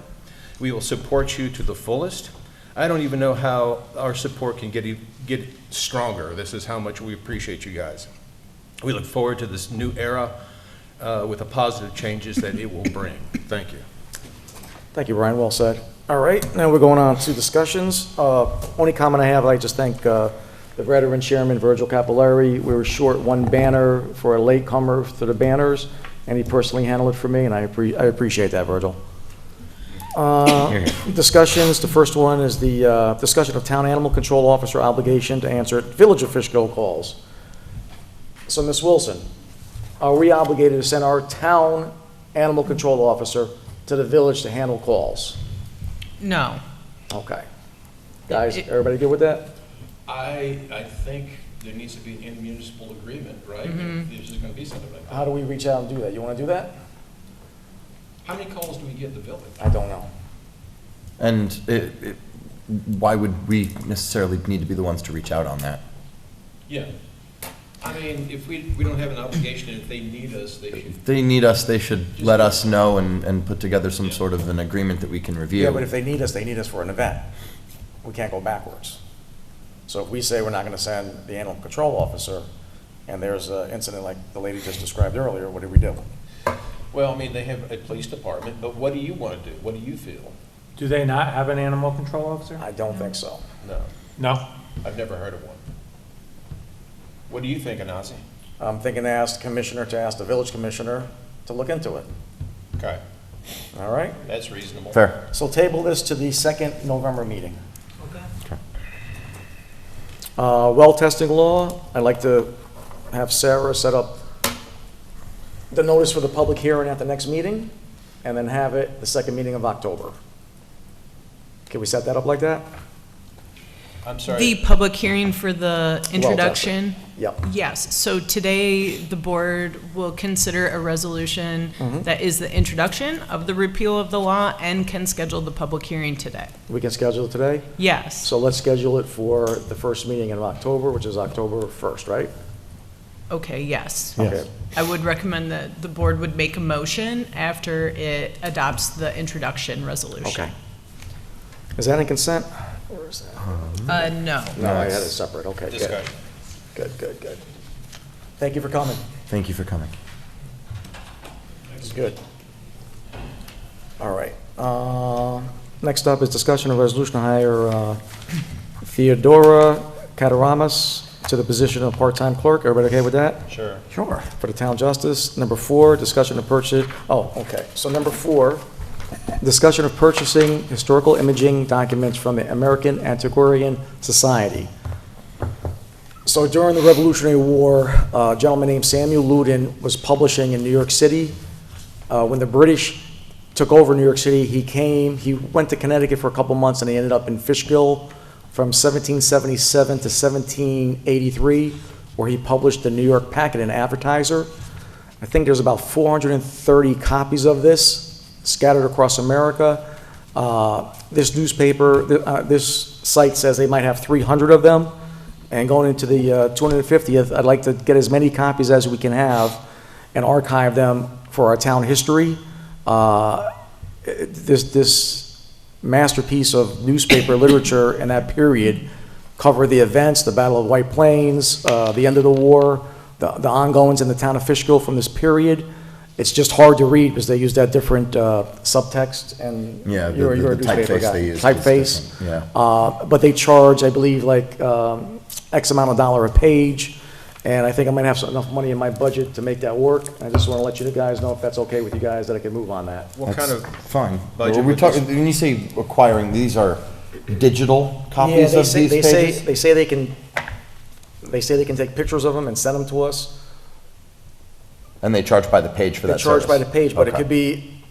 We will support you to the fullest. I don't even know how our support can get stronger. This is how much we appreciate you guys. We look forward to this new era with the positive changes that it will bring. Thank you. Thank you, Brian. Well said. All right, now we're going on to discussions. Only comment I have, I just thank the veteran chairman, Virgil Capillari. We were short one banner for a latecomer to the banners, and he personally handled it for me, and I appreciate that, Virgil. Discussions. The first one is the discussion of town animal control officer obligation to answer Village of Fishkill calls. So, Ms. Wilson, are we obligated to send our town animal control officer to the village to handle calls? No. Okay. Guys, everybody good with that? I think there needs to be an intermunicipal agreement, right? Mm-hmm. There's just going to be something like that. How do we reach out and do that? You want to do that? How many calls do we get in the village? I don't know. And why would we necessarily need to be the ones to reach out on that? Yeah. I mean, if we don't have an obligation, and if they need us, they should. If they need us, they should let us know and put together some sort of an agreement that we can review. Yeah, but if they need us for an event. We can't go backwards. So if we say we're not going to send the animal control officer, and there's an incident like the lady just described earlier, what do we do? Well, I mean, they have a police department, but what do you want to do? What do you feel? Do they not have an animal control officer? I don't think so. No. No? I've never heard of one. What do you think, Anansi? I'm thinking ask the commissioner to ask the village commissioner to look into it. Okay, All right? that's reasonable. Fair. So table this to the second November meeting. Well testing law, I'd like to have Sarah set up the notice for the public hearing at the next meeting, and then have it the second meeting of October. Can we set that up like that? I'm sorry. The public hearing for the introduction? Yep. Yes, so today, the board will consider a resolution Mhm. that is the introduction of the repeal of the law and can schedule the public hearing today. We can schedule it today? Yes. So let's schedule it for the first meeting in October, which is October 1st, right? Okay, yes. Okay. I would recommend that the board would make a motion after it adopts the introduction resolution. Okay. Is that in consent? Or is that? No. No, I had it separate, okay, good. Discussion. Good. Thank you for coming. Thank you for coming. It's good. All right. Next up is discussion of resolution to hire Theodora Cataramas to the position of part-time clerk. Everybody okay with that? Sure. Sure. For the town justice. Number 4, discussion of purchase, okay. So number 4, discussion of purchasing historical imaging documents from the American Antiquarian Society. So during the Revolutionary War, a gentleman named Samuel Loudon was publishing in New York City. When the British took over New York City, he went to Connecticut for a couple months, and he ended up in Fishkill from 1777 to 1783, where he published the New York Packet and Advertiser. I think there's about 430 copies of this scattered across America. This newspaper, this site says they might have 300 of them. And going into the 250th, I'd like to get as many copies as we can have and archive them for our town history. This masterpiece of newspaper literature in that period covered the events, the Battle of White Plains, the end of the war, the ongoings in the town of Fishkill from this period. It's just hard to read because they use that different subtext, and Yeah, you're a the newspaper typeface guy. they use is Typeface. different, yeah. But they charge, I believe, like X amount of dollar a page, and I think I might have enough money in my budget to make that work. I just want to let you guys know if that's okay with you guys, that I can move on that. What kind of Fine. budget Are we would this- talking, when you say acquiring, these are digital copies of these pages? They say they can take pictures of them and send them to us. And they charge by the page for They that charge service? by the page, but it Okay. could be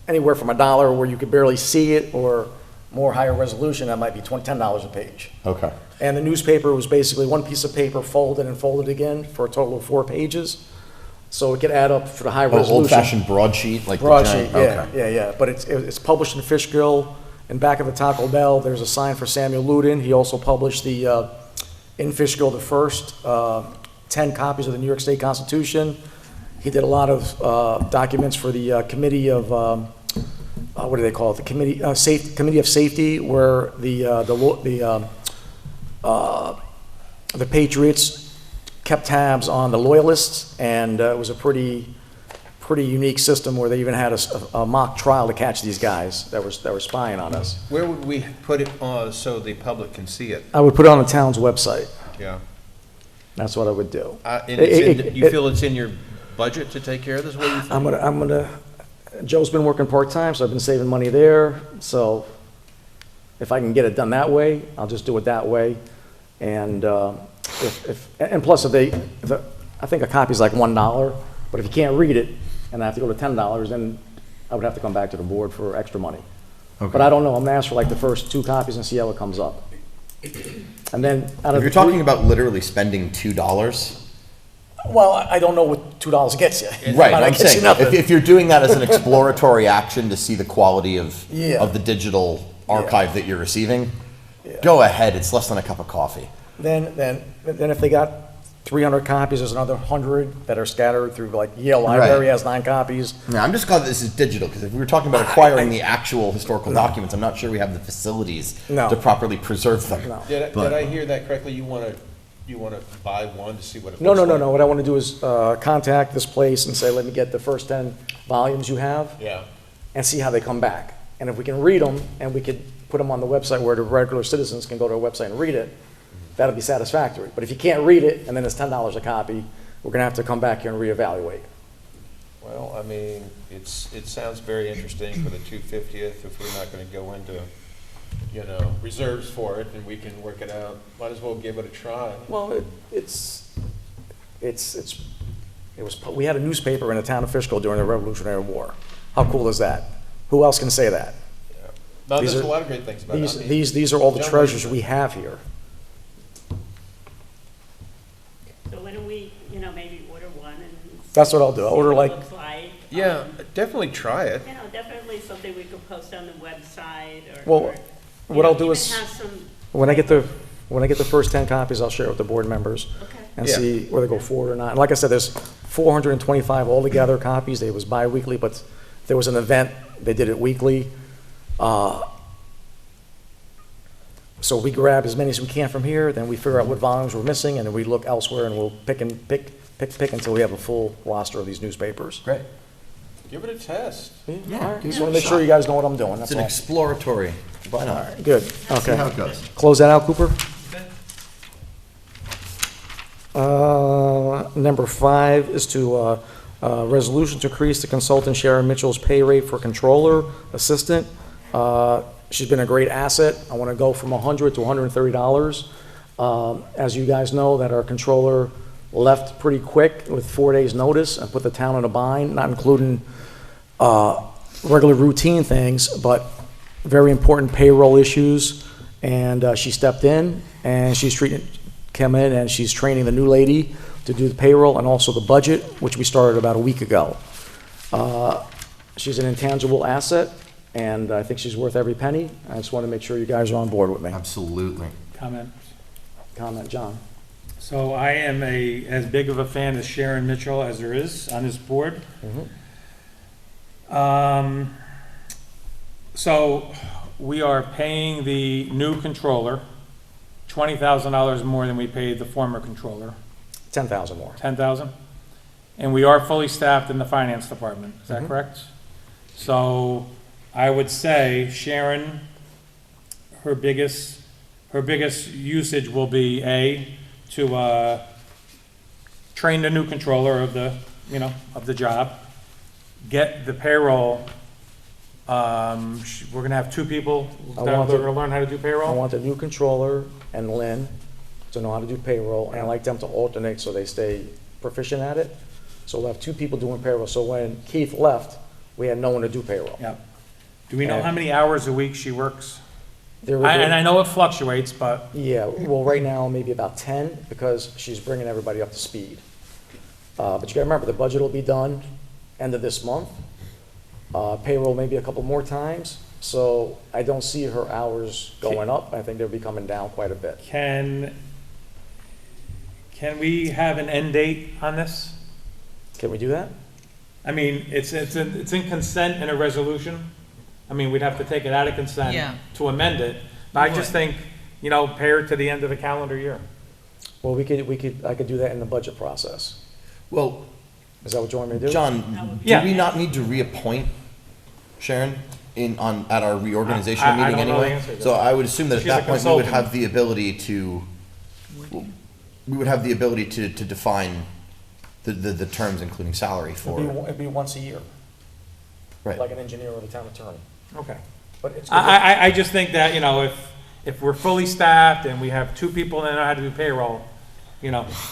anywhere from $1 where you could barely see it, or more higher resolution, that might be $10 a page. Okay. And the newspaper was basically one piece of paper folded and folded again for a total of 4 pages. So it could add up for the high resolution. Old-fashioned broadsheet, like the Broadsheet, giant? yeah, yeah. But it's published in Fishkill. In back of the Taco Bell, there's a sign for Samuel Loudon. He also published in Fishkill, the first 10 copies of the New York State Constitution. He did a lot of documents for the Committee of, what do they call it? The Committee of Safety, where the Patriots kept tabs on the Loyalists, and it was a pretty unique system where they even had a mock trial to catch these guys that were spying on us. Where would we put it so the public can see it? I would put it on the town's website. Yeah. That's what I would do. And you feel it's in your budget to take care of this? What do you think? I'm gonna, Joe's been working part-time, so I've been saving money there, so if I can get it done that way, I'll just do it that way. And and plus, I think a copy's like $1, but if you can't read it, and I have to go to $10, then I would have to come back to the board for extra money. Okay. But I don't know, I'm gonna ask for like the first 2 copies and see how it comes up. And then out of If you're talking about literally spending $2, well, I don't know what $2 gets you. right, Might not I'm get you saying, nothing. if you're doing that as an exploratory action to see the quality of Yeah. the digital archive that you're receiving, go ahead, it's less than a cup of coffee. Then if they got 300 copies, there's another 100 that are scattered through, like Yale Library has 9 copies. Now, I'm just glad that this is digital, because if we were talking about acquiring the actual historical documents, I'm not sure we have the facilities No. to properly preserve them. Did I hear that correctly? You want to buy one to see what it No, looks like? no. What I want to do is contact this place and say, let me get the first 10 volumes you have. Yeah. And see how they come back. And if we can read them, and we could put them on the website where the regular citizens can go to our website and read it, that'll be satisfactory. But if you can't read it, and then it's $10 a copy, we're gonna have to come back here and reevaluate. Well, I mean, it sounds very interesting for the 250th, if we're not gonna go into, you know, reserves for it, and we can work it out, might as well give it a try. Well, we had a newspaper in the town of Fishkill during the Revolutionary War. How cool is that? Who else can say that? No, These there's are- a lot of great things about it. I mean, These are all the John treasures Wayne- we have here. So why don't we, you know, maybe order one and. That's what I'll do. I'll order see what like, it looks like. Yeah, definitely try it. You know, definitely something we could post on the website or. well, or, what you I'll know, do even is, have some- when I get the first 10 copies, I'll share it with the board members. Okay. And Yeah. see whether they go forward or not. And like I said, there's 425 altogether copies. It was bi-weekly, but if there was an event, they did it weekly. So we grab as many as we can from here, then we figure out what volumes we're missing, and then we look elsewhere, and we'll pick until we have a full roster of these newspapers. Great. Give it a test. Yeah, just want to make sure you guys know what I'm doing, It's that's an all. exploratory. Why not? Good, See okay. how it goes. Close that out, Cooper. Number 5 is to, resolution to increase the consultant Sharon Mitchell's pay rate for controller, assistant. She's been a great asset. I want to go from $100 to $130. As you guys know, that our controller left pretty quick with 4 days' notice and put the town in a bind, not including regular routine things, but very important payroll issues. And she stepped in, and came in, and she's training the new lady to do the payroll and also the budget, which we started about a week ago. She's an intangible asset, and I think she's worth every penny. I just want to make sure you guys are on board with me. Absolutely. Comment. Comment, John. So I am as big of a fan of Sharon Mitchell as there is on this board. So we are paying the new controller $20,000 more than we paid the former controller. 10,000 more. 10,000? And we are fully staffed in the finance department, is that correct? So I would say Sharon, her biggest usage will be to train the new controller of the job, get the payroll. We're gonna have 2 people that are gonna learn how to do I payroll. want the new controller and Lynn to know how to do payroll, and I like them to alternate so they stay proficient at it. So we'll have 2 people doing payroll, so when Keith left, we had no one to do payroll. Yeah. Do we know how many hours a week she works? There- And I know it fluctuates, but Yeah, well, right now, maybe about 10, because she's bringing everybody up to speed. But you gotta remember, the budget will be done end of this month. Payroll maybe a couple more times, so I don't see her hours going up. I think they'll be coming down quite a bit. can we have an end date on this? Can we do that? I mean, it's in consent in a resolution. I mean, we'd have to take it out of consent Yeah. to amend it. But I just think, pay her to the end of the calendar year. Well, I could do that in the budget process. Well, Is that what you want me to do? John, do Yeah. we not need to reappoint Sharon at our reorganizational I meeting don't know the anyway? answer to So that. I would assume that at She's a that point, we would consultant. have the ability to define the terms, including salary for. It'd be once a year, Right. like an engineer or the town attorney. Okay. But it's. I just think that, if we're fully staffed and we have 2 people that know how to do payroll,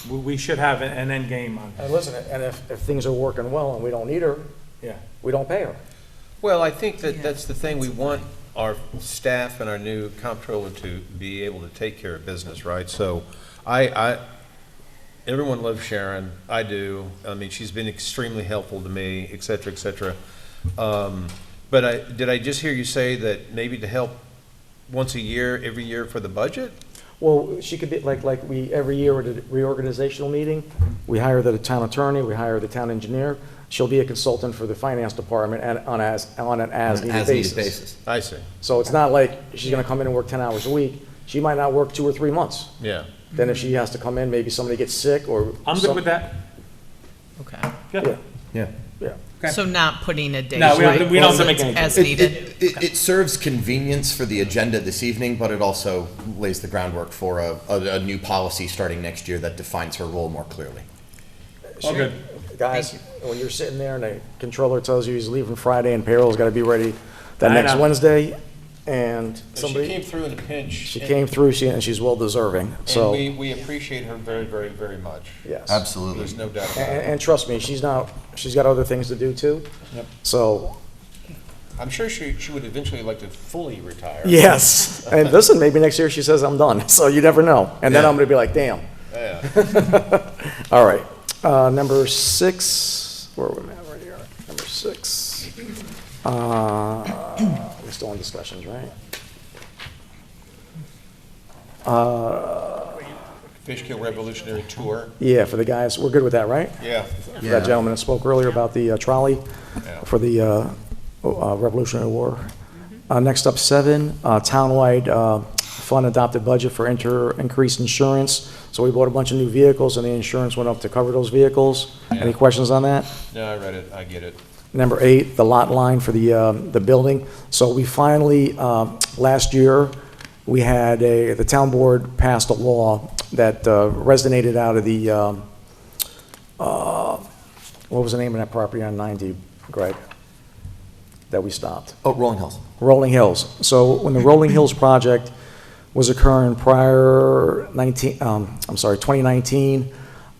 we should have an end game on And listen, and if things are working well and we don't need her, Yeah. we don't pay her. Well, I think that's the thing. We want our staff and our new comptroller to be able to take care of business, right? So everyone loves Sharon. I do. I mean, she's been extremely helpful to me, et cetera, et cetera. But did I just hear you say that maybe to help once a year, every year for the budget? Well, she could be, every year at a reorganizational meeting, we hire the town attorney, we hire the town engineer. She'll be a consultant for the finance department on an as-needed basis. I see. So it's not like she's gonna come in and work 10 hours a week. She might not work 2 or 3 months. Yeah. Then if she has to come in, maybe somebody gets sick or. I'm good with that. Okay. Good. Yeah. Yeah. So not putting a date. No, we don't right? have to make any As It- needed. It serves convenience for the agenda this evening, but it also lays the groundwork for a new policy starting next year that defines her role more clearly. All good. Guys, when you're sitting there and the controller tells you he's leaving Friday and payroll's gotta be ready that I next know. Wednesday, and She somebody, came through in a pinch. she came through, and she's well deserving, And so. we appreciate her very, very, very much. Yes. Absolutely. There's no doubt about And, it. and trust me, she's got other things to do too. Yep. So, I'm sure she would eventually like to fully retire. yes. And listen, maybe next year she says I'm done, so you never know. And then Yeah. I'm gonna be like, damn. Yeah. All right. Number 6, where are we at right here? Number 6. We're still in discussions, right? Fishkill Revolutionary Tour. Yeah, for the guys, we're good with that, right? Yeah. For that gentleman that spoke earlier about the trolley Yeah. for the Revolutionary War. Next up, 7, townwide fund adopted budget for increased insurance. So we bought a bunch of new vehicles, and the insurance went up to cover those vehicles. Any Yeah. questions on that? No, I read it. I get it. Number 8, the lot line for the building. So we finally, last year, we had the town board passed a law that resonated out of the, what was the name of that property on 90, Greg? That we stopped? Oh, Rolling Hills. Rolling Hills. So when the Rolling Hills project was occurring prior 2019,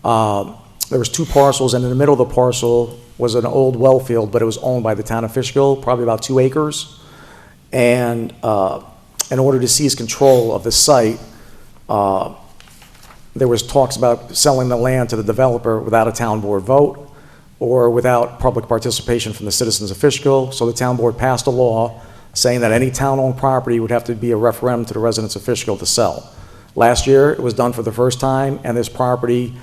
there was 2 parcels, and in the middle of the parcel was an old well field, but it was owned by the town of Fishkill, probably about 2 acres. And in order to seize control of the site, there was talks about selling the land to the developer without a town board vote or without public participation from the citizens of Fishkill. So the town board passed a law saying that any town-owned property would have to be a referendum to the residents of Fishkill to sell. Last year, it was done for the first time, and this property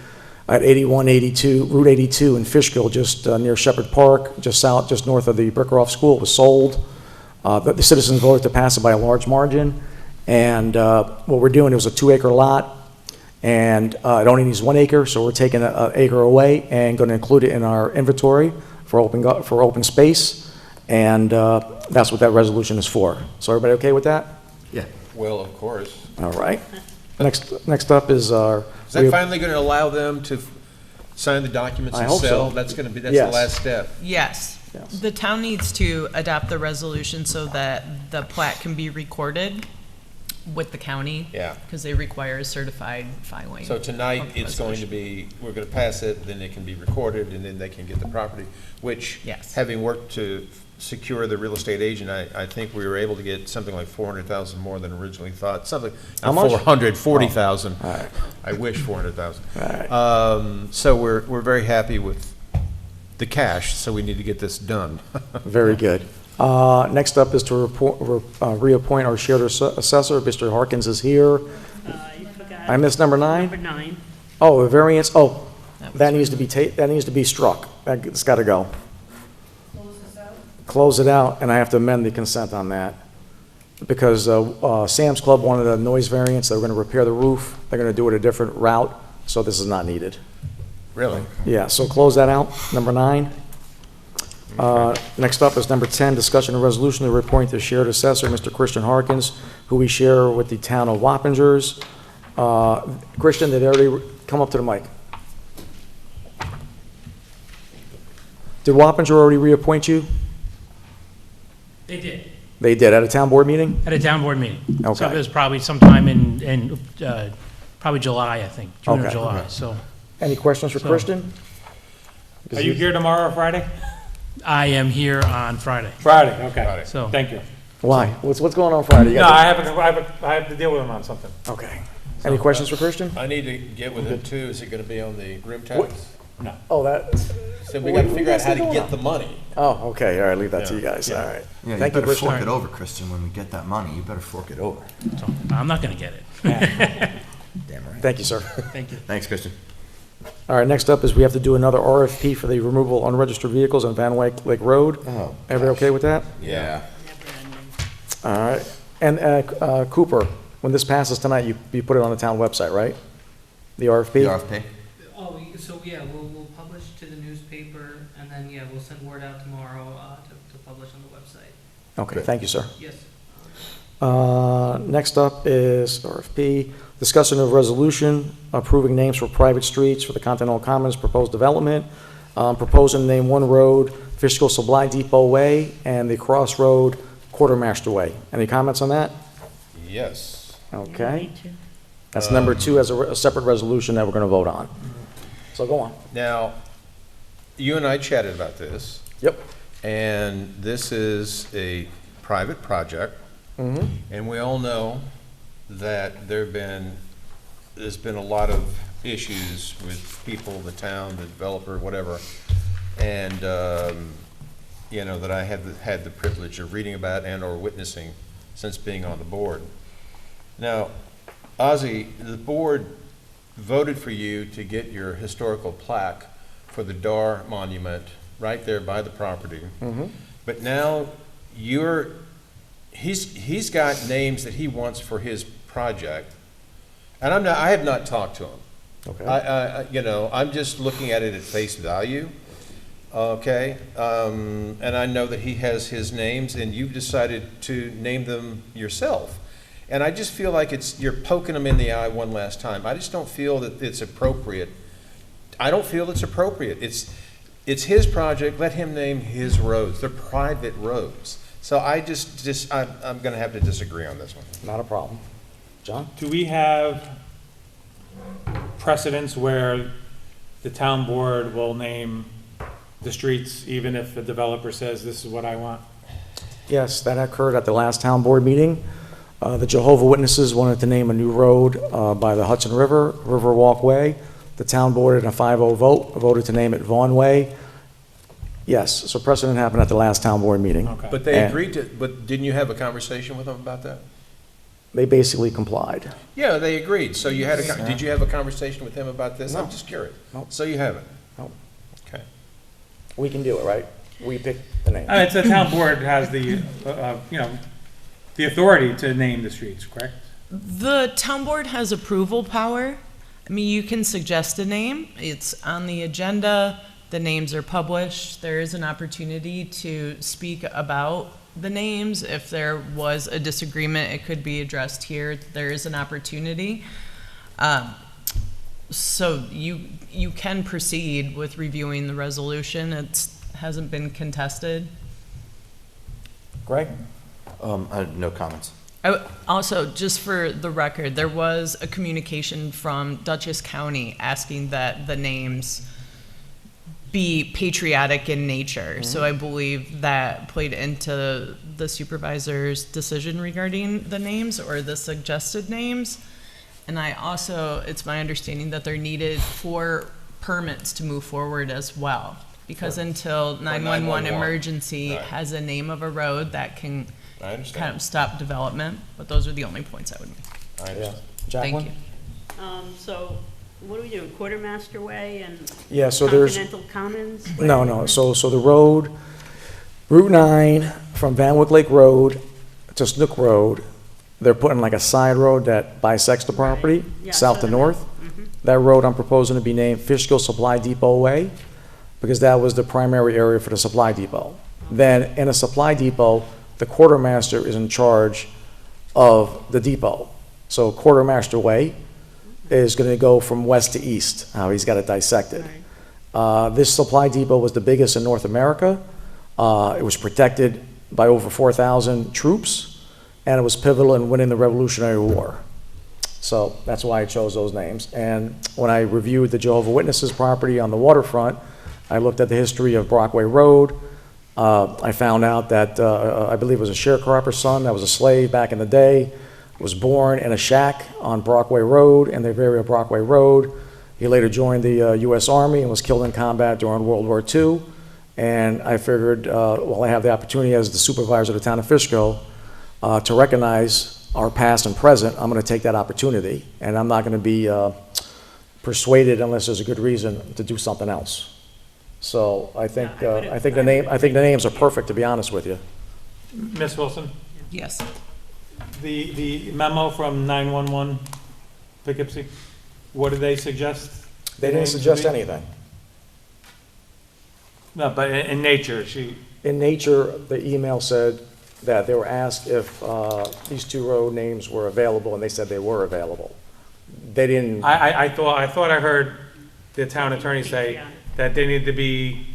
at 8182, Route 82 in Fishkill, just near Shepherd Park, just north of the Brickeroff School, was sold. The citizens voted to pass it by a large margin, and what we're doing, it was a 2-acre lot, and it only needs 1 acre, so we're taking an acre away and going to include it in our inventory for open space, and that's what that resolution is for. So everybody okay with that? Yeah. Well, of course. All right. Next up is our. Is that finally going to allow them to sign the documents I and hope sell? so. That's the Yes. last step. Yes. Yes. The town needs to adopt the resolution so that the plat can be recorded with the county. Yeah. Because they require a certified filing. So tonight, of the it's going to resolution. be, we're going to pass it, then it can be recorded, and then they can get the property, which, Yes. having worked to secure the real estate agent, I think we were able to get something like 400,000 more than originally thought, something, How not much? 440,000. All right. I wish 400,000. All right. So we're very happy with the cash, so we need to get this done. Very good. Next up is to reappoint our shared assessor. Mr. Harkins is here. You forgot. I missed number 9? Number 9. Oh, the variance, that needs to be struck. That's got to go. Close it out, and I have to amend the consent on that. Because Sam's Club wanted a noise variance, they were going to repair the roof, they're going to do it a different route, so this is not needed. Really? Yeah, so close that out, number 9. Next up is number 10, discussion and resolution to reappoint the shared assessor, Mr. Christian Harkins, who we share with the town of Wappingers. Christian, did they already come up to the mic? Did Wappinger already reappoint you? They did, They did, at a town board meeting? at a town board meeting. So Okay. it was probably sometime in probably July, I think, June or Okay. July, Okay. so. Any questions for So- Christian? Are you here tomorrow or Friday? I am here on Friday. Friday, okay. Friday. So- Thank you. Why? What's going on Friday? You No, got I have to deal with him on something. Okay. Any questions for Christian? I need to get with him too. Is it going to be on the room tax? No. Oh, that. So we got to figure out how to get the money. Oh, okay, all right, leave that to Yeah. you guys, all right. Yeah, you Thank you, better Christian. fork it over, Christian, when we get that money. You better fork it over. So I'm not gonna get it. Damn right. Thank you, sir. Thank you. Thanks, Christian. All right, next up is we have to do another RFP for the removal of unregistered vehicles on Van Wyck Lake Road. Oh, Everybody okay with that? Yeah. All right. And Cooper, when this passes tonight, you put it on the town website, right? The RFP? The RFP? Oh, so yeah, we'll publish to the newspaper, and then then, yeah, we'll send word out tomorrow to publish on the website. Okay, thank you, sir. Yes. Next up is RFP, discussion of resolution approving names for private streets for the Continental Commons proposed development. Proposing to name one road, Fishkill Supply Depot Way, and the Crossroad Quartermaster Way. Any comments on that? Yes. Okay. That's number 2 as a separate resolution that we're going to vote on. So go on. Now, you and I chatted about this. Yep. And this is a private project. Mm-hmm. And we all know that there's been a lot of issues with people, the town, the developer, whatever. And, you know, that I have had the privilege of reading about and or witnessing since being on the board. Now, Ozzy, the board voted for you to get your historical plaque for the Dar Monument right there by the property. Mm-hmm. But now he's got names that he wants for his project. And I have not talked to him. Okay. You know, I'm just looking at it at face value. Okay. And I know that he has his names and you've decided to name them yourself. And I just feel like you're poking him in the eye one last time. I just don't feel that it's appropriate. I don't feel it's appropriate. It's his project. Let him name his roads. They're private roads. So I'm going to have to disagree on this one. Not a problem. John? Do we have precedents where the town board will name the streets even if the developer says this is what I want? Yes, that occurred at the last town board meeting. The Jehovah Witnesses wanted to name a new road by the Hudson River, Riverwalk Way. The town board in a 5-0 vote voted to name it Vaughn Way. Yes, so precedent happened at the last town board meeting. Okay. But they agreed to, but didn't you have a conversation with them about that? They basically complied. Yeah, they agreed. So you had did you have a conversation with him about this? No. I'm just curious. No. So you haven't? No. Okay. We can do it, right? We pick the name. It's the town board has the, you know, the authority to name the streets, correct? The town board has approval power. I mean, you can suggest a name. It's on the agenda. The names are published. There is an opportunity to speak about the names. If there was a disagreement, it could be addressed here. There is an opportunity. So you can proceed with reviewing the resolution. It hasn't been contested. Greg? I have no comments. Also, just for the record, there was a communication from Dutchess County asking that the names be patriotic in nature. Mm-hmm. So I believe that played into the supervisor's decision regarding the names or the suggested names. And I also, it's my understanding that they're needed for permits to move forward as well. Because until 911 emergency Right. has a name of a road that can I understand. kind of stop development, but those are the only points I would make. I understand. Jacqueline? Thank you. So what are we doing, Quartermaster Way and Yeah, so there's- Continental Commons? No. So the road, Route 9 from Van Wyck Lake Road to Snook Road, they're putting like a side road that bisects the property, Yeah, south so to the- north. Mhm. That road I'm proposing to be named Fishkill Supply Depot Way, because that was the primary area for the supply depot. Then in a supply depot, the quartermaster is in charge of the depot. So Quartermaster Way is gonna go from west to east, how he's got it dissected. This supply depot was the biggest in North America. It was protected by over 4,000 troops, and it was pivotal in winning the Revolutionary War. So that's why I chose those names. And when I reviewed the Jehovah Witnesses property on the waterfront, I looked at the history of Brockway Road. I found out that, I believe it was a sharecropper's son that was a slave back in the day, was born in a shack on Brockway Road, in the area of Brockway Road. He later joined the U.S. Army and was killed in combat during World War II. And I figured, while I have the opportunity as the supervisor of the town of Fishkill to recognize our past and present, I'm going to take that opportunity. And I'm not going to be persuaded unless there's a good reason to do something else. So I think the names are perfect, to be honest with you. Ms. Wilson? Yes. The memo from 911 Poughkeepsie, what did they suggest? They didn't names suggest be? anything. No, but in nature, In nature, the email said that they were asked if these two road names were available, and they said they were available. They didn't. I thought I heard the town attorney say that they need to be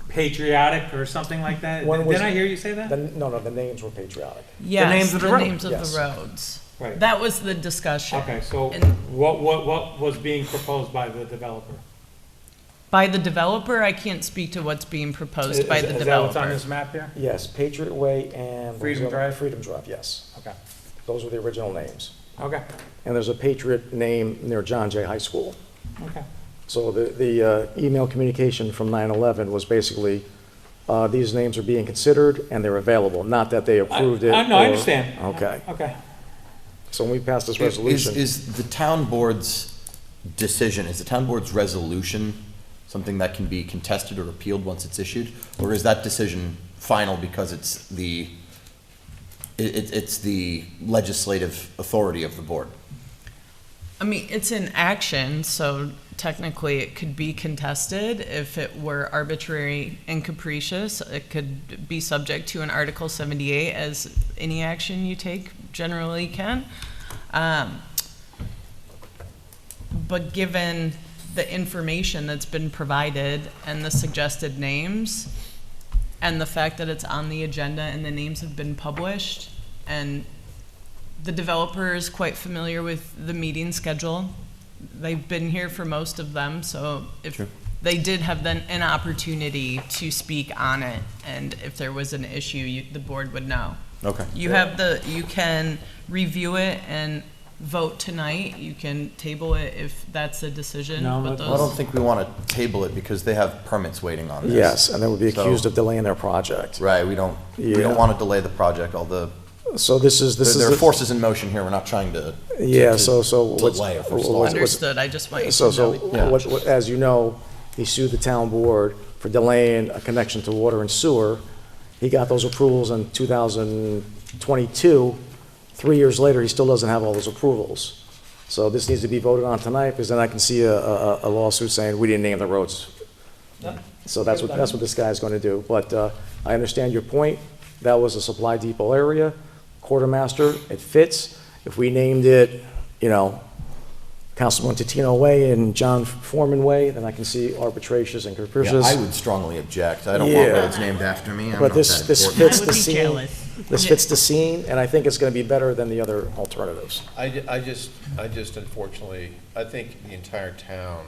patriotic or something like that. Didn't I hear you say that? No, the names were patriotic. Yes, the names of the roads. names of Yes. the roads. Right. That was the discussion. Okay, so And what was being proposed by the developer? by the developer, I can't speak to what's being proposed by the Is that developer. what's on this map here? Yes, Patriot Way and Freedom Drive? Freedom Drive, yes. Okay. Those were the original names. Okay. And there's a Patriot name near John Jay High School. Okay. So the email communication from 9/11 was basically, these names are being considered and they're available, not that they approved it. No, I or- understand. Okay. Okay. So when we pass this resolution. Is the town board's decision, is the town board's resolution something that can be contested or appealed once it's issued? Or is that decision final because it's the legislative authority of the board? I mean, it's in action, so technically it could be contested. If it were arbitrary and capricious, it could be subject to an Article 78, as any action you take generally can. But given the information that's been provided and the suggested names, and the fact that it's on the agenda and the names have been published, and the developer is quite familiar with the meeting schedule. They've been here for most of them, so if they did have then an opportunity to speak on it, and if there was an issue, the board would know. Okay. You can review it and vote tonight. You can table it if that's a decision. No, but I don't think we want to table it because they have permits waiting on this. Yes, and they would be So- accused of delaying their project. Right, we don't Yeah. want to delay the project, although So this is there are the- forces in motion here. We're not trying to Yeah, to so what's. delay or what's- forestall. what's- Understood. I just want you to So, know. as you know, he sued the town board for delaying a connection to water and sewer. He got those approvals in 2022. 3 years later, he still doesn't have all those approvals. So this needs to be voted on tonight, because then I can see a lawsuit saying we didn't name the roads. So that's what this guy's going to do. But I understand your point. That was a supply depot area, quartermaster, it fits. If we named it, Councilman Titino Way and John Foreman Way, then I can see arbitratious and capricious. Yeah, I would strongly object. I don't want Yeah. roads named after me. I'm But not this that fits important. the scene. This fits the scene, and I think it's going to be better than the other alternatives. I just unfortunately, I think the entire town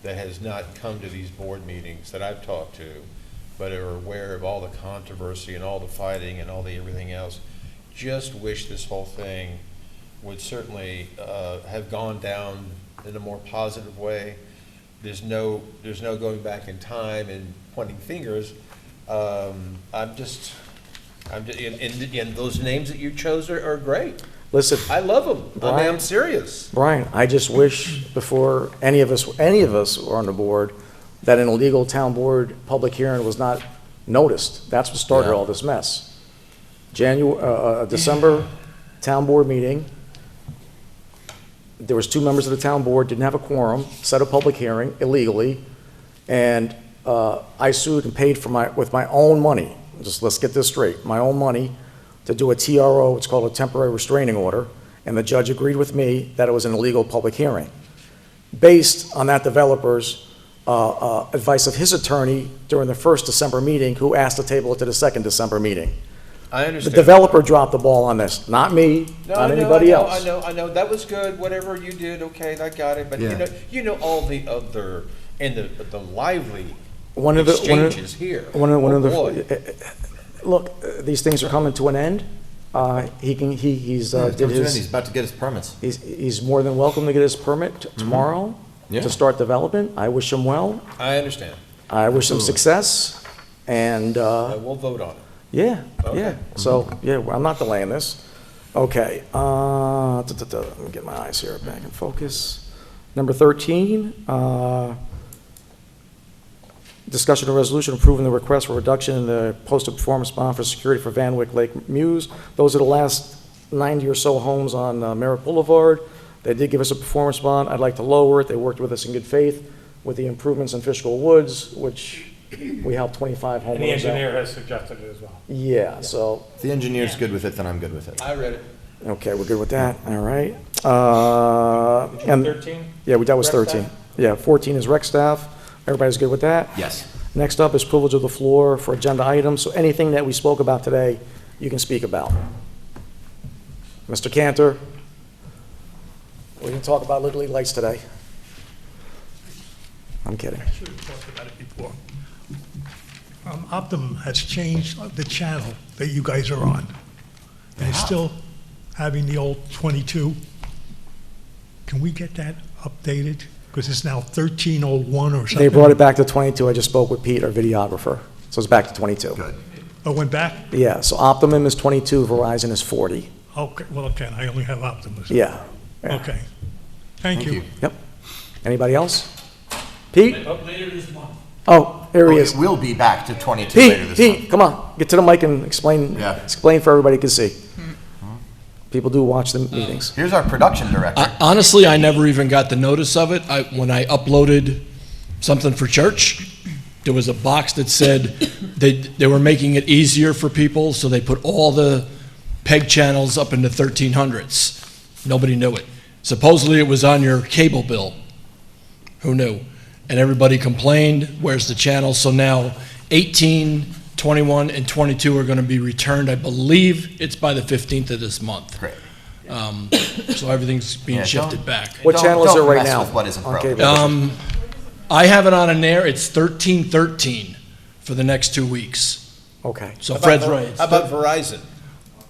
that has not come to these board meetings that I've talked to, but are aware of all the controversy and all the fighting and all the everything else, just wish this whole thing would certainly have gone down in a more positive way. There's no going back in time and pointing fingers. And those names that you chose are great. Listen, I love them. I mean, Brian- I'm serious. Brian, I just wish before any of us were on the board, that an illegal town board public hearing was not noticed. That's what started Yeah. all this mess. December town board meeting, there was 2 members of the town board, didn't have a quorum, set a public hearing illegally, and I sued and paid with my own money, just let's get this straight, my own money, to do a TRO, it's called a temporary restraining order, and the judge agreed with me that it was an illegal public hearing. Based on that developer's advice of his attorney during the first December meeting, who asked to table it to the second December meeting. I The understand. developer dropped the ball on this, not me, No, not I know, anybody else. I know. That was good. Whatever you did, okay, I got it. But Yeah. you know all the other and the lively One of exchanges here. One of Oh, the, boy. look, these things are coming to an end. He's He's about to get his permits. He's more than welcome to get his permit tomorrow Yeah. to start development. I wish him well. I understand. I wish him Absolutely. success, and We'll vote on it. yeah, Okay. yeah. So yeah, I'm not delaying this. Okay, let me get my eyes here back in focus. Number 13. Discussion of resolution approving the request for reduction in the posted performance bond for security for Van Wyck Lake Muse. Those are the last 90 or so homes on Merritt Boulevard. They did give us a performance bond. I'd like to lower it. They worked with us in good faith with the improvements in Fishkill Woods, which we help 25 homeowners out. And the engineer has suggested it as well. Yeah, so, If the engineer's good with it, then I'm good with it. I read it. okay, we're good with that, all right. And 13? Yeah, that was Rec 13. staff? Yeah, 14 is rec staff. Everybody's good with that? Yes. Next up is privilege of the floor for agenda items. So anything that we spoke about today, you can speak about. Mr. Cantor, we didn't talk about Little League lights today. I'm kidding. I should have talked about it before. Optimum has changed the channel that you guys are on. And it's still having the old 22. Can we get that updated? Because it's now 1301 or something. They brought it back to 22. I just spoke with Pete, our videographer. So it's back to 22. Good. Oh, went back? Yeah, so Optimum is 22, Verizon is 40. Okay, well, okay, I only have Optimus. Yeah. Yeah. Okay. Thank you. Yep. Anybody else? Pete? Later this month. Oh, here he is. It will be back to 22 later this month. Pete, come on, get to the mic and explain, Yeah. explain for everybody to see. People do watch the meetings. Here's our production director. Honestly, I never even got the notice of it. When I uploaded something for church, there was a box that said they were making it easier for people, so they put all the PEG channels up into 1300s. Nobody knew it. Supposedly it was on your cable bill. Who knew? And everybody complained, where's the channel? So now 18, 21, and 22 are going to be returned. I believe it's by the 15th of this month. Great. So everything's being Yeah, shifted don't- back. What channel is it Don't right mess now? with what isn't on broken. cable? I have it on in there. It's 1313 for the next 2 weeks. Okay. So Fred's right. How about Verizon?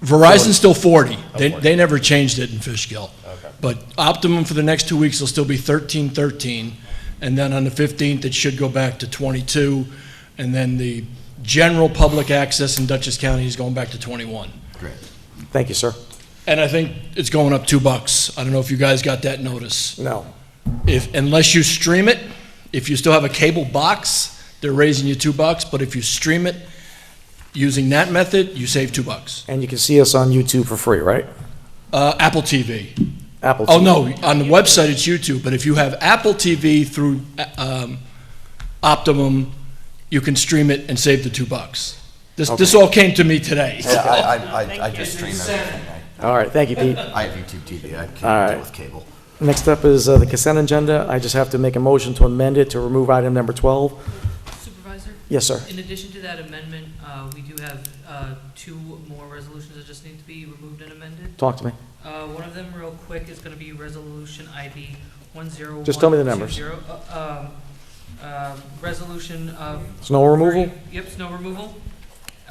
Verizon's still 40. They never changed it in Fishkill. Okay. But Optimum for the next 2 weeks will still be 1313. And then on the 15th, it should go back to 22. And then the general public access in Dutchess County is going back to 21. Great. Thank you, sir. And I think it's going up $2. I don't know if you guys got that notice. No. Unless you stream it, if you still have a cable box, they're raising you $2. But if you stream it using that method, you save $2. And you can see us on YouTube for free, right? Apple TV. Apple Oh, TV. no, on the website it's YouTube, but if you have Apple TV through Optimum, you can stream it and save the $2. This all came to me today. Yeah, I just stream everything. All right, thank you, Pete. I have YouTube TV. I All can't right. deal with cable. Next up is the consent agenda. I just have to make a motion to amend it to remove item number 12. Supervisor? Yes, sir. In addition to that amendment, we do have 2 more resolutions that just need to be removed and amended. Talk to me. One of them, real quick, is going to be Resolution ID 10120. Just tell me the numbers. Resolution of... Snow removal? Yep, snow removal.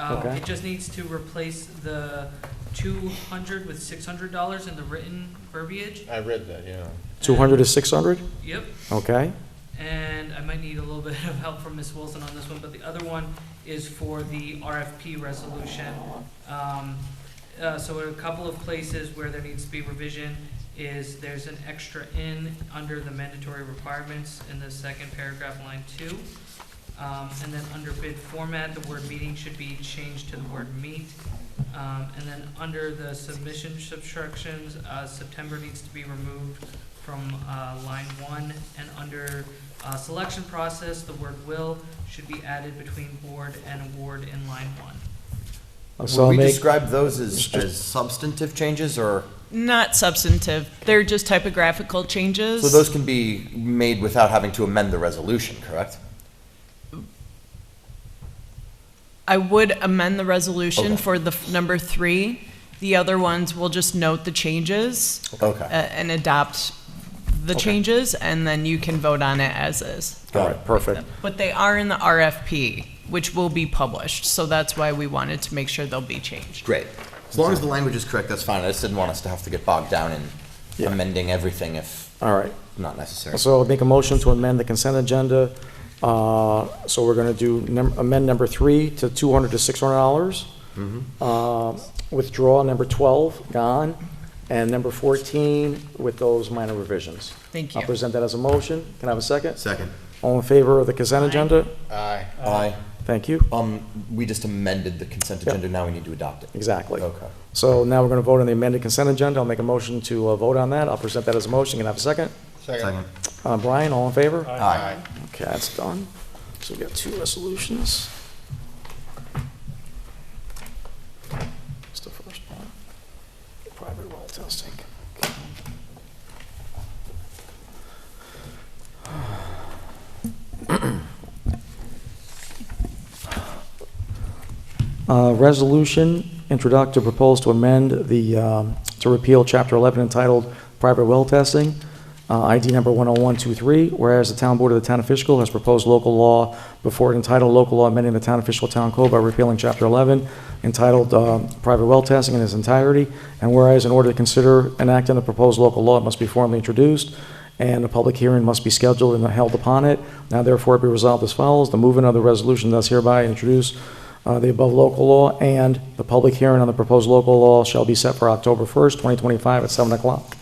Okay. It just needs to replace the 200 with $600 in the written verbiage. I read that, yeah. 200 to 600? Yep. Okay. And I might need a little bit of help from Ms. Wilson on this one, but the other one is for the RFP resolution. So a couple of places where there needs to be revision is there's an extra in under the mandatory requirements in the second paragraph, line 2. And then under bid format, the word meeting should be changed to the word meet. And then under the submission subtractions, September needs to be removed from line 1. And under selection process, the word will should be added between board and award in line 1. So Would we make- describe those as substantive changes, or? Not substantive. They're just typographical changes. So those can be made without having to amend the resolution, correct? I would amend the resolution Okay. for the number 3. The other ones will just note the changes. Okay. And adopt the changes, and then you can vote on it as is. All right, perfect. But they are in the RFP, which will be published, so that's why we wanted to make sure they'll be changed. Great. As long as the language is correct, that's fine. I just didn't want us to have to get bogged down in amending everything if All right. not necessary. So I'll make a motion to amend the consent agenda. So we're going to do amend number 3 to $200 to $600. Withdraw number 12, gone. And number 14 with those minor revisions. Thank you. I'll present that as a motion. Can I have a second? Second. All in favor of the consent agenda? Aye. Aye. Thank you. We just amended the consent agenda, now we need to adopt it. Exactly. Okay. So now we're going to vote on the amended consent agenda. I'll make a motion to vote on that. I'll present that as a motion. Can I have a second? Second. Brian, all in favor? Aye. Okay, that's done. So we got two resolutions. That's the first one. Private well testing. Resolution, introductory proposed to amend to repeal Chapter 11 entitled Private Well Testing, ID number 10123, whereas the Town Board of the Town of Fishkill has proposed local law before it entitled Local Law Amending the Town of Fishkill Town Code by repealing Chapter 11 entitled Private Well Testing in its entirety, and whereas in order to consider enacting the proposed local law, it must be formally introduced, and a public hearing must be scheduled and held upon it. Now therefore be resolved as follows. The movement of the resolution does hereby introduce the above local law, and the public hearing on the proposed local law shall be set for October 1st, 2025 at 7 o'clock.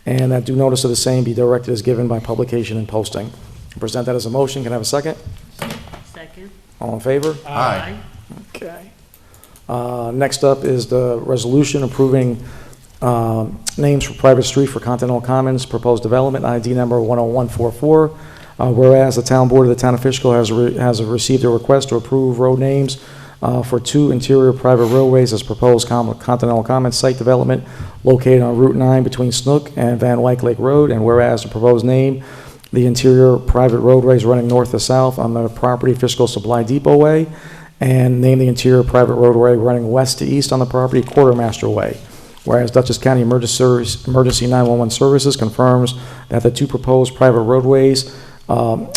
And that due notice of the same be directed as given by publication and posting. Present that as a motion. Can I have a second? Second. All in favor? Aye. Okay. Next up is the resolution approving names for private street for Continental Commons proposed development, ID number 10144. Whereas the Town Board of the Town of Fishkill has received a request to approve road names for two interior private roadways as proposed Continental Commons site development located on Route 9 between Snook and Van Wyck Lake Road, and whereas the proposed name, the interior private roadways running north to south on the property Fishkill Supply Depot Way, and name the interior private roadway running west to east on the property Quartermaster Way. Whereas Dutchess County Emergency 911 Services confirms that the two proposed private roadways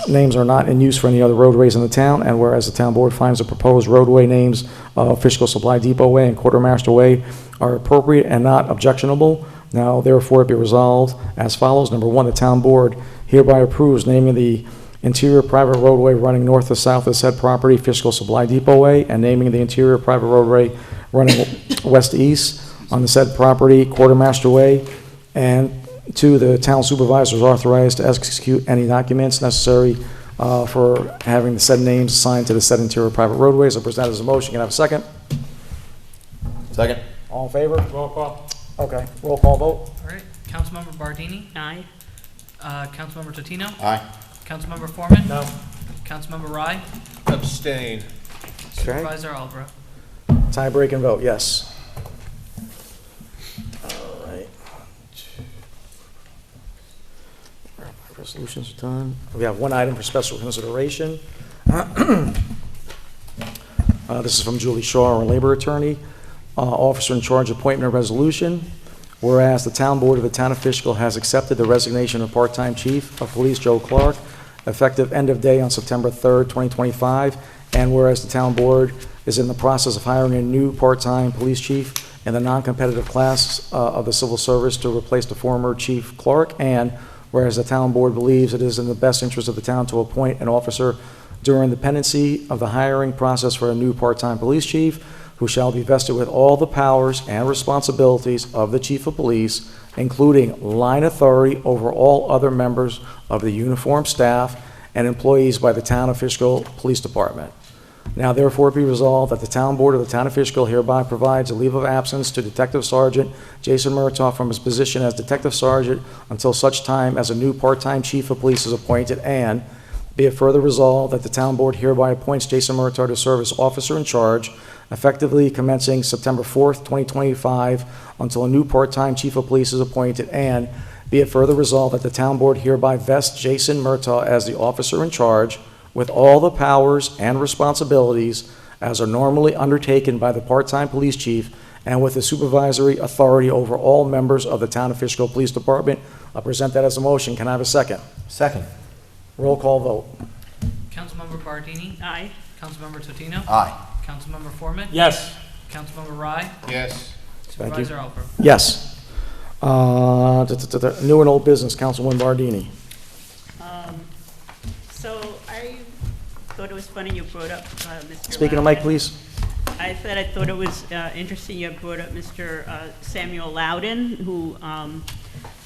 names are not in use for any other roadways in the town, and whereas the town board finds the proposed roadway names of Fishkill Supply Depot Way and Quartermaster Way are appropriate and not objectionable, now therefore it be resolved as follows. Number one, the town board hereby approves naming the interior private roadway running north to south of said property Fishkill Supply Depot Way, and naming the interior private roadway running west to east on the said property Quartermaster Way, and two, the town supervisor is authorized to execute any documents necessary for having the said names assigned to the said interior private roadways. I present as a motion. Can I have a second? Second. All in favor? Roll call. Okay, roll call vote. All right, Councilmember Bardini? Aye. Councilmember Totino? Aye. Councilmember Foreman? No. Councilmember Rye? Abstain. Okay. Supervisor Albrecht? Tie break and vote, yes. All right. Resolutions are done. We have one item for special consideration. This is from Julie Shaw, our labor attorney. Officer in charge appointment resolution. Whereas the town board of the town of Fishkill has accepted the resignation of part-time chief of police Joe Clark, effective end of day on September 3rd, 2025. And whereas the town board is in the process of hiring a new part-time police chief in the non-competitive class of the civil service to replace the former chief Clark. And whereas the town board believes it is in the best interest of the town to appoint an officer during the pendency of the hiring process for a new part-time police chief, who shall be vested with all the powers and responsibilities of the chief of police, including line authority over all other members of the uniformed staff and employees by the town of Fishkill Police Department. Now therefore be resolved that the town board of the town of Fishkill hereby provides a leave of absence to Detective Sergeant Jason Murtaugh from his position as Detective Sergeant until such time as a new part-time chief of police is appointed, and be it further resolved that the town board hereby appoints Jason Murtaugh to serve as officer in charge, effectively commencing September 4th, 2025, until a new part-time chief of police is appointed, and be it further resolved that the town board hereby vests Jason Murtaugh as the officer in charge with all the powers and responsibilities as are normally undertaken by the part-time police chief, and with the supervisory authority over all members of the town of Fishkill Police Department. I'll present that as a motion. Can I have a second? Second. Roll call vote. Councilmember Bardini? Aye. Councilmember Totino? Aye. Councilmember Foreman? Yes. Councilmember Rye? Yes. Thank you. Supervisor Albrecht? Yes. New and old business, Councilwoman Bardini. So I thought it was funny you brought up Mr. Speaking of Loudon. mic, please. I thought it was interesting you brought up Mr. Samuel Loudon, who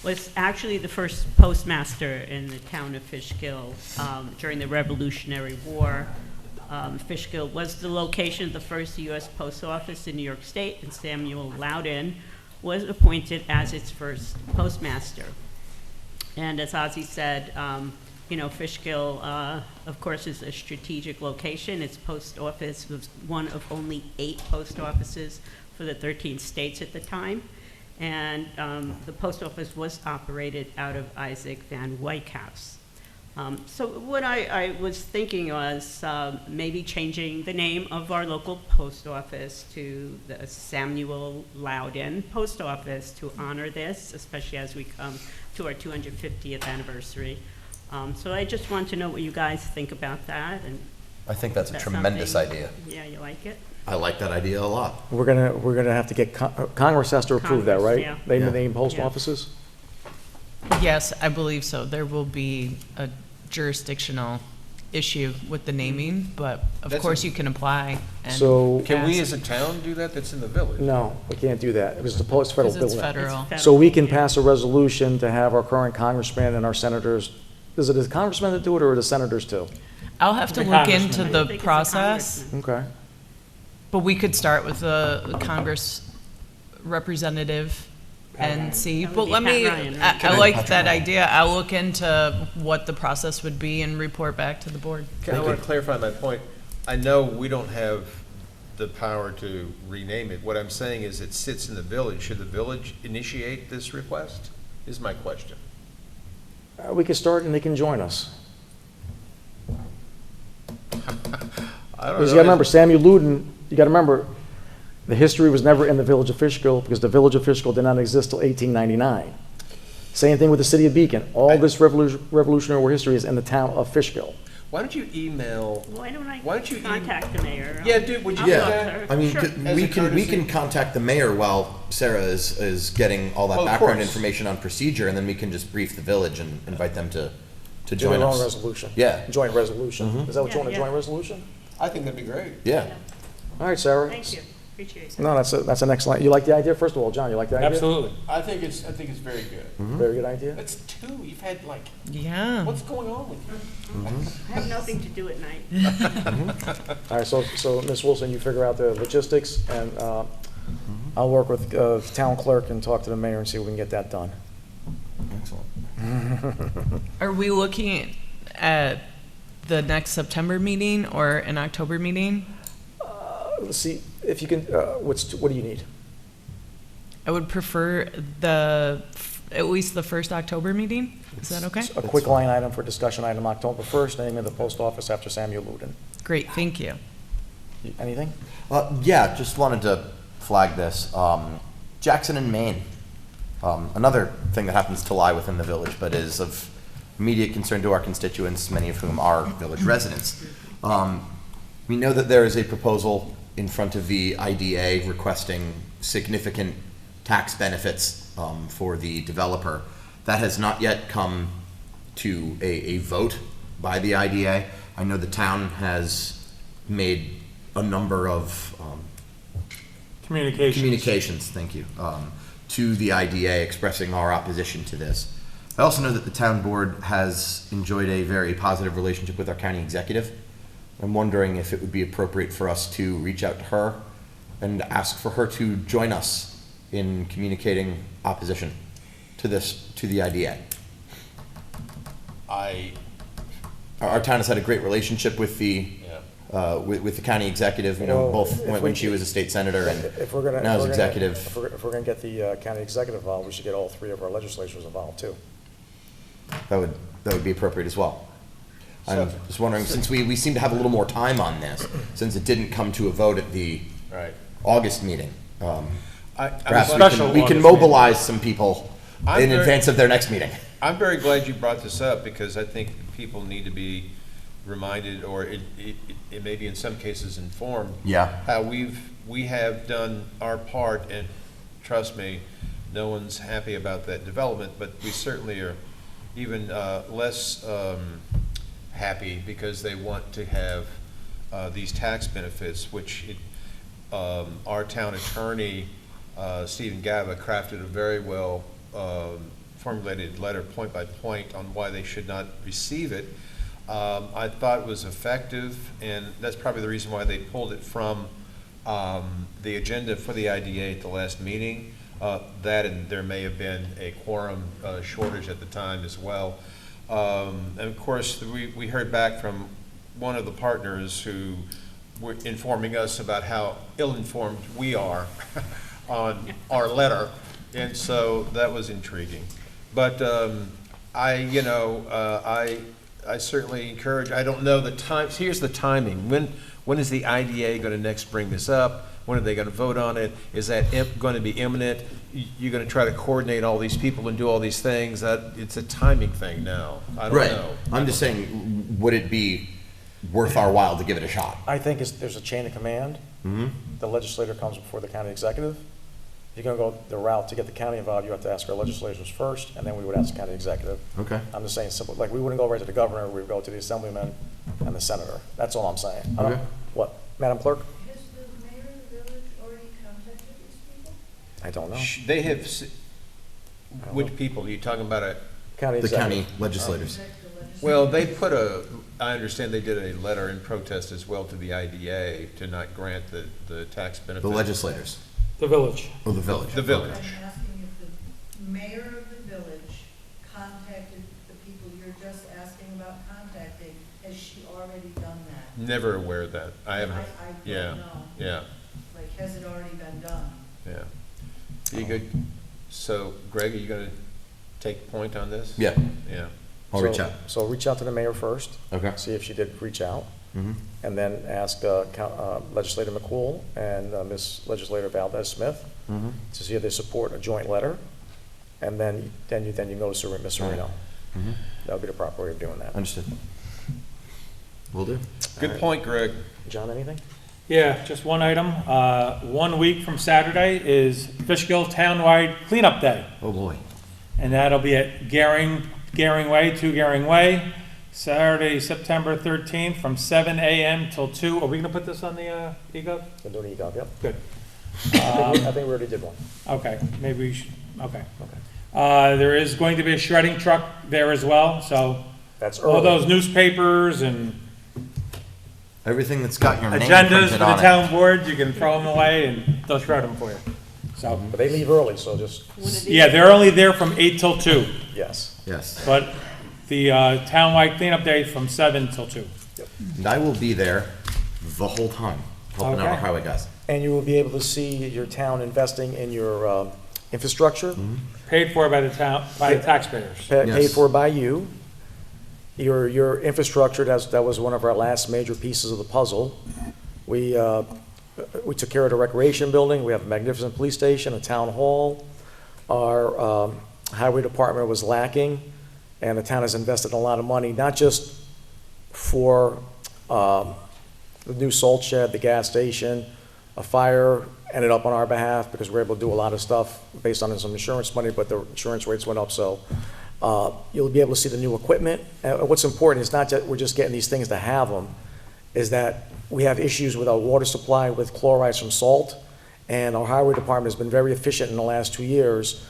was actually the first postmaster in the town of Fishkill during the Revolutionary War. Fishkill was the location of the first U.S. post office in New York State, and Samuel Loudon was appointed as its first postmaster. And as Ozzy said, Fishkill, of course, is a strategic location. Its post office was one of only 8 post offices for the 13 states at the time. And the post office was operated out of Isaac Van Wyck House. So what I was thinking was maybe changing the name of our local post office to the Samuel Loudon Post Office to honor this, especially as we come to our 250th anniversary. So I just want to know what you guys think about that. And I think that's a tremendous idea. Yeah, you like it? I like that idea a lot. We're gonna have to get, Congress has to approve that, right? yeah. Name the Yeah. name post Yeah. offices? Yes, I believe so. There will be a jurisdictional issue with the naming, but of That's course a- you can apply and So- Can we ask. as a town do that? That's in the village. No, we can't do that, because it's federal Because it's building. federal. It's So we can yeah. pass a resolution to have our current congressman and our senators, is it the congressmen that do it, or the senators too? I'll have to The look congressman. into I the think it's a process, congressman. Okay. but we could start with the Congress representative and see. That would But be let Pat me, Ryan, right? I like that idea. I'll look into what the process would be and report back to the board. I want to clarify my point. I know we don't have the power to rename it. What I'm saying is it sits in the village. Should the village initiate this request, is my question. We can start and they can join us. I don't Because you know. gotta remember, Samuel Loudon, you gotta remember, the history was never in the village of Fishkill, because the village of Fishkill did not exist till 1899. Same thing with the city of Beacon. All this Revolutionary War history is in the town of Fishkill. Why don't you email? Why don't I Why don't you contact the mayor? Yeah, dude, would you I'll do talk that? to her. I mean, Sure. we As a can courtesy. contact the mayor while Sarah is getting all that Well, of background course. information on procedure, and then we can just brief the village and invite them to Do join their own us. resolution. Yeah. Joint resolution. Mhm. Is that what you want, a Yeah, joint yeah. resolution? I think that'd be great. Yeah. All right, Sarah. Thank you, appreciate it. No, that's an excellent, you like the idea? First of all, John, you like the idea? Absolutely. I think it's very good. Very good idea. That's 2. You've had like, Yeah. what's going on with you? I have nothing to do at night. All right, so Ms. Wilson, you figure out the logistics, and I'll work with town clerk and talk to the mayor and see if we can get that done. Excellent. Are we looking at the next September meeting or an October meeting? Let's see, if you can, what do you need? I would prefer at least the first October meeting. Is that okay? A quick line item for discussion item, October 1st, name of the post office after Samuel Loudon. Great, thank you. Anything? Yeah, just wanted to flag this. Jackson and Maine, another thing that happens to lie within the village, but is of immediate concern to our constituents, many of whom are village residents. We know that there is a proposal in front of the IDA requesting significant tax benefits for the developer. That has not yet come to a vote by the IDA. I know the town has made a number of communications, thank you, to the IDA expressing our opposition to this. I also know that the town board has enjoyed a very positive relationship with our county executive. I'm wondering if it would be appropriate for us to reach out to her and ask for her to join us in communicating opposition to the IDA. Our town has had a great relationship with the with the county executive, Well, both if when we- she was a state senator and If we're gonna, now as if we're gonna- executive. if we're gonna get the county executive involved, we should get all 3 of our legislatures involved too. That would be appropriate as well. I'm just wondering, since we seem to have a little more time on this, since it didn't come to a vote at the August meeting, perhaps we can mobilize some people in advance of their next meeting. I'm very glad you brought this up, because I think people need to be reminded, or it may be in some cases informed. Yeah. How we have done our part, and trust me, no one's happy about that development, but we certainly are even less happy because they want to have these tax benefits, which our town attorney, Stephen Gava, crafted a very well formulated letter point by point on why they should not receive it. I thought it was effective, and that's probably the reason why they pulled it from the agenda for the IDA at the last meeting. That, and there may have been a quorum shortage at the time as well. And of course, we heard back from one of the partners who were informing us about how ill-informed we are on our letter, and so that was intriguing. But I certainly encourage, I don't know the time, here's the timing. When is the IDA going to next bring this up? When are they going to vote on it? Is that going to be imminent? You're going to try to coordinate all these people and do all these things? It's a timing thing now. I don't know. I'm just saying, would it be worth our while to give it a shot? I think there's a chain of command. The legislator comes before the county executive. If you're going to go the route to get the county involved, you have to ask our legislators first, and then we would ask the county executive. Okay. I'm just saying simple, like we wouldn't go right to the governor, we would go to the assemblyman and the senator. That's all I'm saying. Okay. What, Madam Clerk? Has the mayor of the village already contacted these people? I don't know. They have, which people? Are you talking about County the executive. county legislators? Well, they put I understand they did a letter in protest as well to the IDA to not grant the tax benefit. The legislators? The village. Oh, the village. The village. I'm asking if the mayor of the village contacted the people you're just asking about contacting. Has she already done that? Never aware of that. I haven't. I Yeah. don't know. Yeah. Like, has it already been done? Yeah. You good? So, Greg, are you going to take point on this? Yeah. Yeah. I'll reach out. So reach out to the mayor first. Okay. See if she did reach out. Mhm. And then ask Legislator McCool and Ms. Legislator Valdez-Smith Mhm. to see if they support a joint letter. And then you go to Ms. Serino. Mhm. That would be the proper way of doing that. Understood. Will do. Good point, Greg. John, anything? Yeah, just one item. 1 week from Saturday is Fishkill Townwide Cleanup Day. Oh, boy. And that'll be at Garing Way, 2 Garing Way, Saturday, September 13th, from 7 a.m. till 2. Are we going to put this on the eGov? We're doing eGov, yep. Good. I think we already did one. Okay, maybe we should, okay. There is going to be a shredding truck there as well, so That's all early. those newspapers and Everything that's got your name agendas printed for the on it. town board, you can throw them away and they'll shred them for you. So, But they leave early, so just, yeah, they're only there from 8 till 2. yes. Yes. But the townwide cleanup day from 7 till 2. And I will be there the whole time, helping out our Okay. highway guys. And you will be able to see your town investing in your infrastructure, Paid for by the town, by the taxpayers. paid for by you. Your infrastructure, that was one of our last major pieces of the puzzle. We took care of the recreation building. We have a magnificent police station, a town hall. Our highway department was lacking, and the town has invested a lot of money, not just for the new salt shed, the gas station. A fire ended up on our behalf because we were able to do a lot of stuff based on some insurance money, but the insurance rates went up, so you'll be able to see the new equipment. What's important is not that we're just getting these things to have them, is that we have issues with our water supply with chlorides from salt, and our highway department has been very efficient in the last 2 years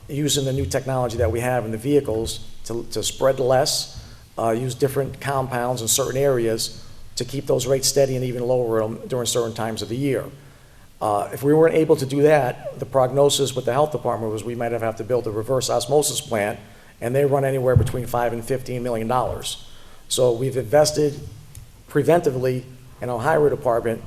using the new technology that we have in the vehicles to spread less, use different compounds in certain areas to keep those rates steady and even lower them during certain times of the year. If we weren't able to do that, the prognosis with the health department was we might have to build a reverse osmosis plant, and they run anywhere between $5 and $15 million. So we've invested preventively in our highway department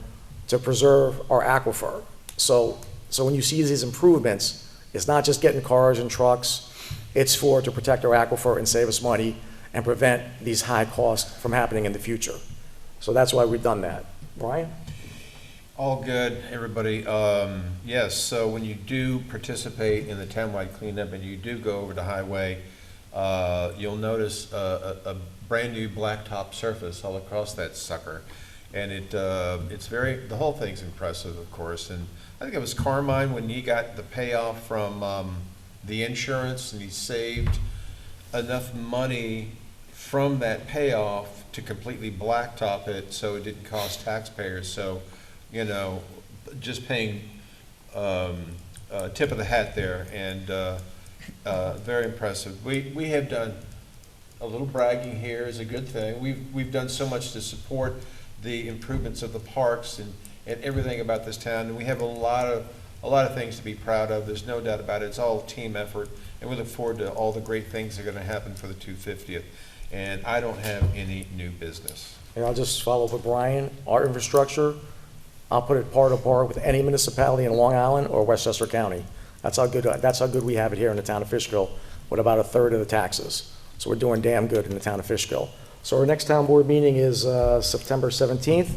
to preserve our aquifer. So when you see these improvements, it's not just getting cars and trucks, it's to protect our aquifer and save us money and prevent these high costs from happening in the future. So that's why we've done that. Brian? All good, everybody. Yes, so when you do participate in the townwide cleanup and you do go over the highway, you'll notice a brand-new blacktop surface all across that sucker. And it's the whole thing's impressive, of course. And I think it was Carmine when he got the payoff from the insurance, and he saved enough money from that payoff to completely blacktop it so it didn't cost taxpayers. So, you know, just paying tip of the hat there, and very impressive. We have done a little bragging here is a good thing. We've done so much to support the improvements of the parks and everything about this town, and we have a lot a lot of things to be proud of. There's no doubt about it. It's all team effort, and we look forward to all the great things that are going to happen for the 250th. And I don't have any new business. And I'll just follow up with Brian. Our infrastructure, I'll put it par to par with any municipality in Long Island or Westchester County. That's how good we have it here in the town of Fishkill, with about a third of the taxes. So we're doing damn good in the town of Fishkill. So our next town board meeting is September 17th,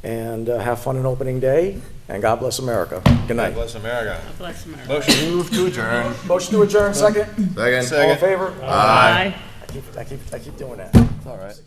and have fun on opening day, and God bless America. Good night. God bless America. God bless America. Motion. Move to adjourn. Motion to adjourn, second? Second. All in favor? Aye. I keep doing that. All right.